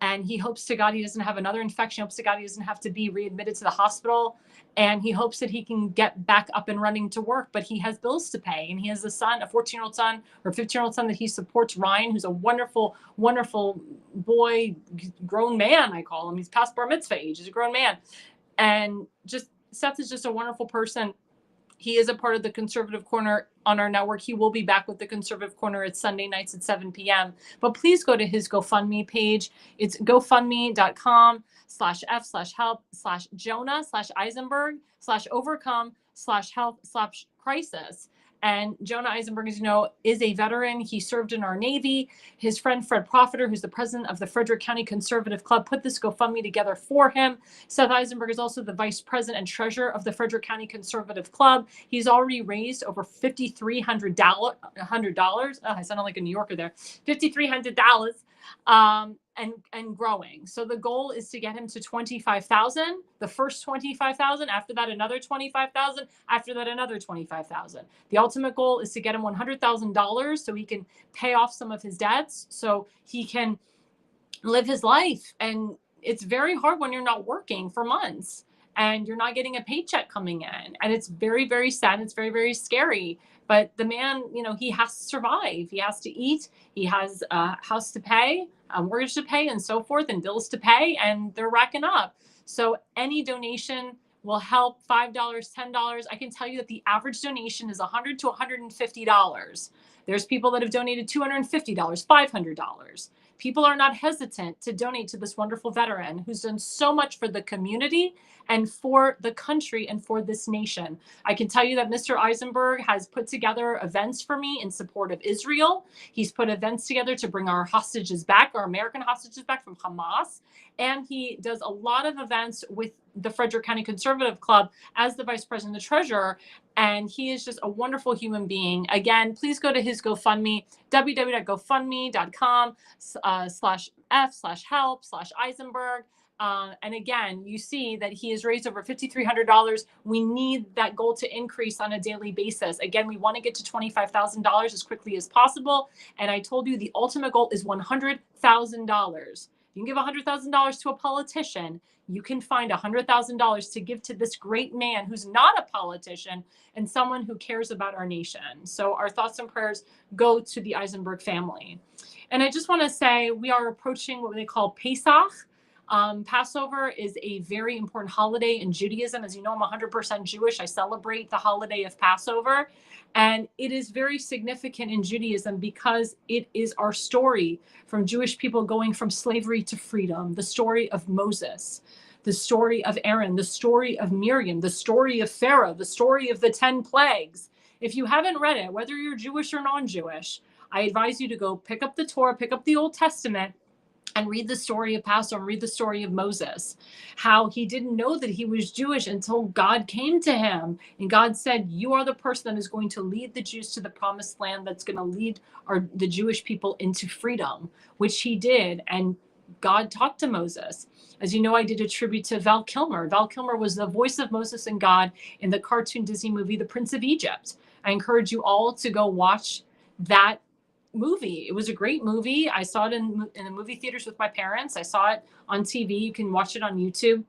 and he hopes to God he doesn't have another infection. He hopes to God he doesn't have to be readmitted to the hospital, and he hopes that he can get back up and running to work, but he has bills to pay, and he has a son, a 14-year-old son or 15-year-old son that he supports, Ryan, who's a wonderful, wonderful boy, grown man, I call him. He's past bar mitzvah age. He's a grown man. And just Seth is just a wonderful person. He is a part of the Conservative Corner on our network. He will be back with the Conservative Corner at Sunday nights at 7 p.m. But please go to his GoFundMe page. It's gofundme.com/f/help/Jonah/Eisenberg/overcome/health/crisis. And Jonah Eisenberg, as you know, is a veteran. He served in our Navy. His friend Fred Profiter, who's the president of the Frederick County Conservative Club, put this GoFundMe together for him. Seth Eisenberg is also the vice president and treasurer of the Frederick County Conservative Club. He's already raised over $5,300. Oh, I sounded like a New Yorker there. $5,300. And growing. So the goal is to get him to 25,000, the first 25,000, after that another 25,000, after that another 25,000. The ultimate goal is to get him $100,000 so he can pay off some of his debts, so he can live his life. And it's very hard when you're not working for months and you're not getting a paycheck coming in. And it's very, very sad. It's very, very scary. But the man, you know, he has to survive. He has to eat. He has a house to pay, a mortgage to pay, and so forth, and bills to pay, and they're racking up. So any donation will help. $5, $10. I can tell you that the average donation is $100 to $150. There's people that have donated $250, $500. People are not hesitant to donate to this wonderful veteran who's done so much for the community and for the country and for this nation. I can tell you that Mr. Eisenberg has put together events for me in support of Israel. He's put events together to bring our hostages back, our American hostages back from Hamas. And he does a lot of events with the Frederick County Conservative Club as the vice president and treasurer. And he is just a wonderful human being. Again, please go to his GoFundMe, www.gofundme.com/f/help/Eisenberg. And again, you see that he has raised over $5,300. We need that goal to increase on a daily basis. Again, we want to get to $25,000 as quickly as possible. And I told you the ultimate goal is $100,000. You can give $100,000 to a politician. You can find $100,000 to give to this great man who's not a politician and someone who cares about our nation. So our thoughts and prayers go to the Eisenberg family. And I just want to say we are approaching what they call Pesach. Passover is a very important holiday in Judaism. As you know, I'm 100% Jewish. I celebrate the holiday of Passover. And it is very significant in Judaism because it is our story from Jewish people going from slavery to freedom, the story of Moses, the story of Aaron, the story of Myrick, the story of Pharaoh, the story of the 10 plagues. If you haven't read it, whether you're Jewish or non-Jewish, I advise you to go pick up the Torah, pick up the Old Testament, and read the story of Passover, read the story of Moses, how he didn't know that he was Jewish until God came to him. And God said, you are the person that is going to lead the Jews to the promised land, that's going to lead the Jewish people into freedom, which he did. And God talked to Moses. As you know, I did a tribute to Val Kilmer. Val Kilmer was the voice of Moses and God in the cartoon Disney movie, The Prince of Egypt. I encourage you all to go watch that movie. It was a great movie. I saw it in the movie theaters with my parents. I saw it on TV. You can watch it on YouTube.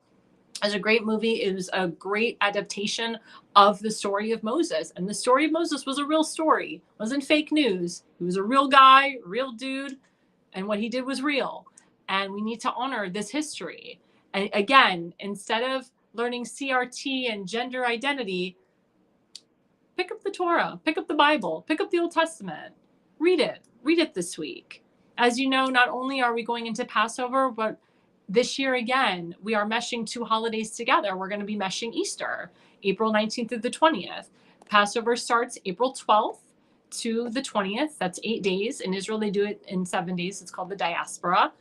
It was a great movie. It was a great adaptation of the story of Moses. And the story of Moses was a real story. It wasn't fake news. He was a real guy, real dude. And what he did was real. And we need to honor this history. And again, instead of learning CRT and gender identity, pick up the Torah, pick up the Bible, pick up the Old Testament. Read it this week. As you know, not only are we going into Passover, but this year again, we are meshing two holidays together. We're going to be meshing Easter, April 19th through the 20th. Passover starts April 12th to the 20th. That's 8 days. In Israel, they do it in 7 days. It's called the diaspora.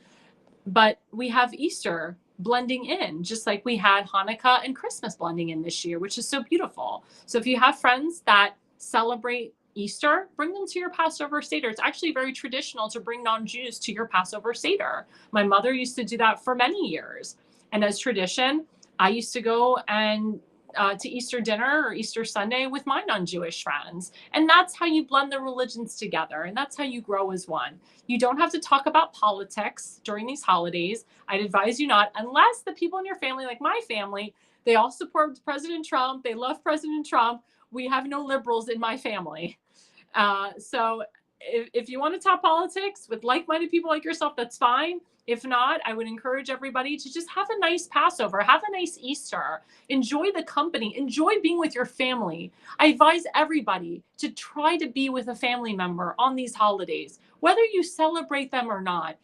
But we have Easter blending in, just like we had Hanukkah and Christmas blending in this year, which is so beautiful. So if you have friends that celebrate Easter, bring them to your Passover Seder. It's actually very traditional to bring non-Jews to your Passover Seder. My mother used to do that for many years. And as tradition, I used to go and to Easter dinner or Easter Sunday with my non-Jewish friends. And that's how you blend the religions together. And that's how you grow as one. You don't have to talk about politics during these holidays. I'd advise you not, unless the people in your family, like my family, they all support President Trump. They love President Trump. We have no liberals in my family. So if you want to talk politics with like-minded people like yourself, that's fine. If not, I would encourage everybody to just have a nice Passover, have a nice Easter, enjoy the company, enjoy being with your family. I advise everybody to try to be with a family member on these holidays, whether you celebrate them or not.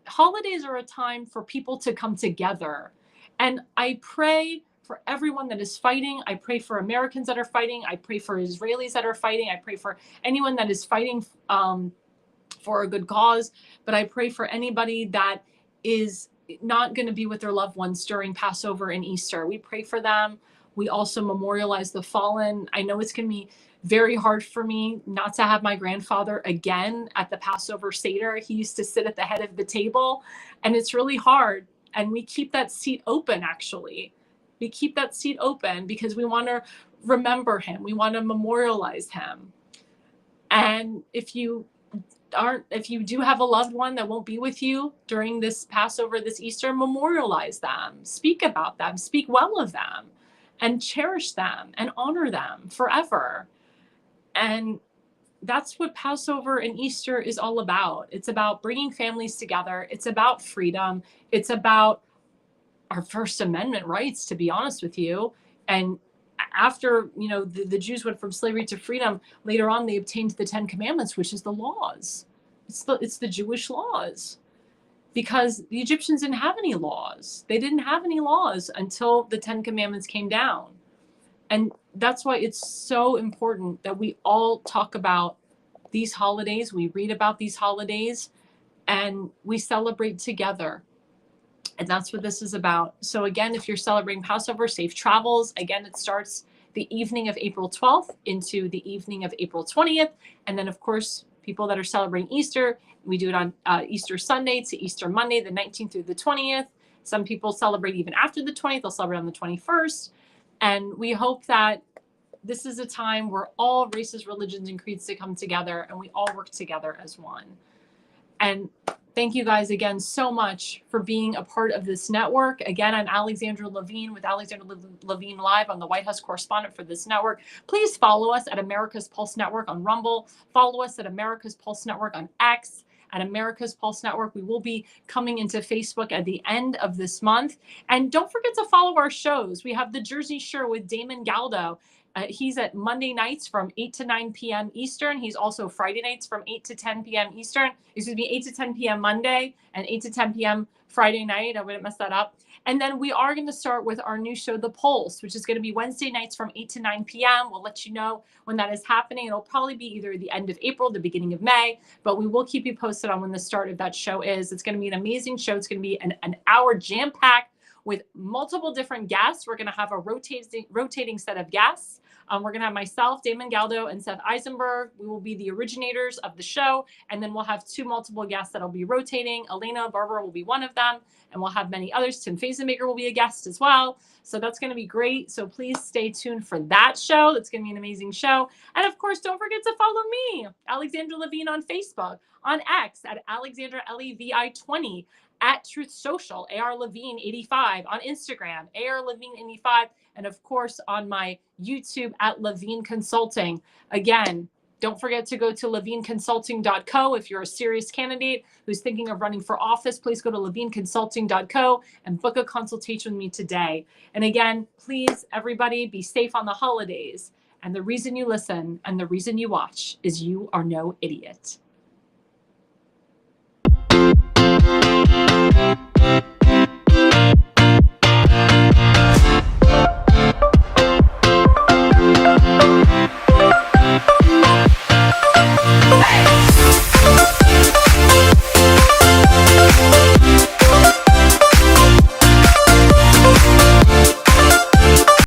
Holidays are a time for people to come together. And I pray for everyone that is fighting. I pray for Americans that are fighting. I pray for Israelis that are fighting. I pray for anyone that is fighting for a good cause. But I pray for anybody that is not going to be with their loved ones during Passover and Easter. We pray for them. We also memorialize the fallen. I know it's going to be very hard for me not to have my grandfather again at the Passover Seder. He used to sit at the head of the table, and it's really hard. And we keep that seat open, actually. We keep that seat open because we want to remember him. We want to memorialize him. And if you do have a loved one that won't be with you during this Passover, this Easter, memorialize them, speak about them, speak well of them, and cherish them and honor them forever. And that's what Passover and Easter is all about. It's about bringing families together. It's about freedom. It's about our First Amendment rights, to be honest with you. And after, the Jews went from slavery to freedom, later on they obtained the 10 Commandments, which is the laws. It's the Jewish laws, because the Egyptians didn't have any laws. They didn't have any laws until the 10 Commandments came down. And that's why it's so important that we all talk about these holidays. We read about these holidays and we celebrate together. And that's what this is about. So again, if you're celebrating Passover, safe travels. Again, it starts the evening of April 12th into the evening of April 20th. And then, of course, people that are celebrating Easter, we do it on Easter Sunday to Easter Monday, the 19th through the 20th. Some people celebrate even after the 20th. They'll celebrate on the 21st. And we hope that this is a time where all races, religions, and creeds to come together and we all work together as one. And thank you guys again so much for being a part of this network. Again, I'm Alexandra Levine with Alexandra Levine Live. I'm the White House correspondent for this network. Please follow us at America's Pulse Network on Rumble. Follow us at America's Pulse Network on X. At America's Pulse Network. We will be coming into Facebook at the end of this month. And don't forget to follow our shows. We have the Jersey Shore with Damon Galdo. He's at Monday nights from 8 to 9 p.m. Eastern. He's also Friday nights from 8 to 10 p.m. Eastern. Excuse me, 8 to 10 p.m. Monday and 8 to 10 p.m. Friday night. I wouldn't mess that up. And then we are going to start with our new show, The Pulse, which is going to be Wednesday nights from 8 to 9 p.m. We'll let you know when that is happening. It'll probably be either the end of April, the beginning of May, but we will keep you posted on when the start of that show is. It's going to be an amazing show. It's going to be an hour jam-packed with multiple different guests. We're going to have a rotating set of guests. We're going to have myself, Damon Galdo, and Seth Eisenberg. We will be the originators of the show. And then we'll have two multiple guests that'll be rotating. Elena Barbara will be one of them. And we'll have many others. Tim Fazenmaker will be a guest as well. So that's going to be great. So please stay tuned for that show. That's going to be an amazing show. And of course, don't forget to follow me, Alexandra Levine, on Facebook, on X at Alexandra Levi20, at Truth Social, AR Levine 85, on Instagram, AR Levine 85, and of course on my YouTube at Levine Consulting. Again, don't forget to go to levineconsulting.co. If you're a serious candidate who's thinking of running for office, please go to levineconsulting.co and book a consultation with me today. And again, please, everybody, be safe on the holidays. And the reason you listen and the reason you watch is you are no idiot.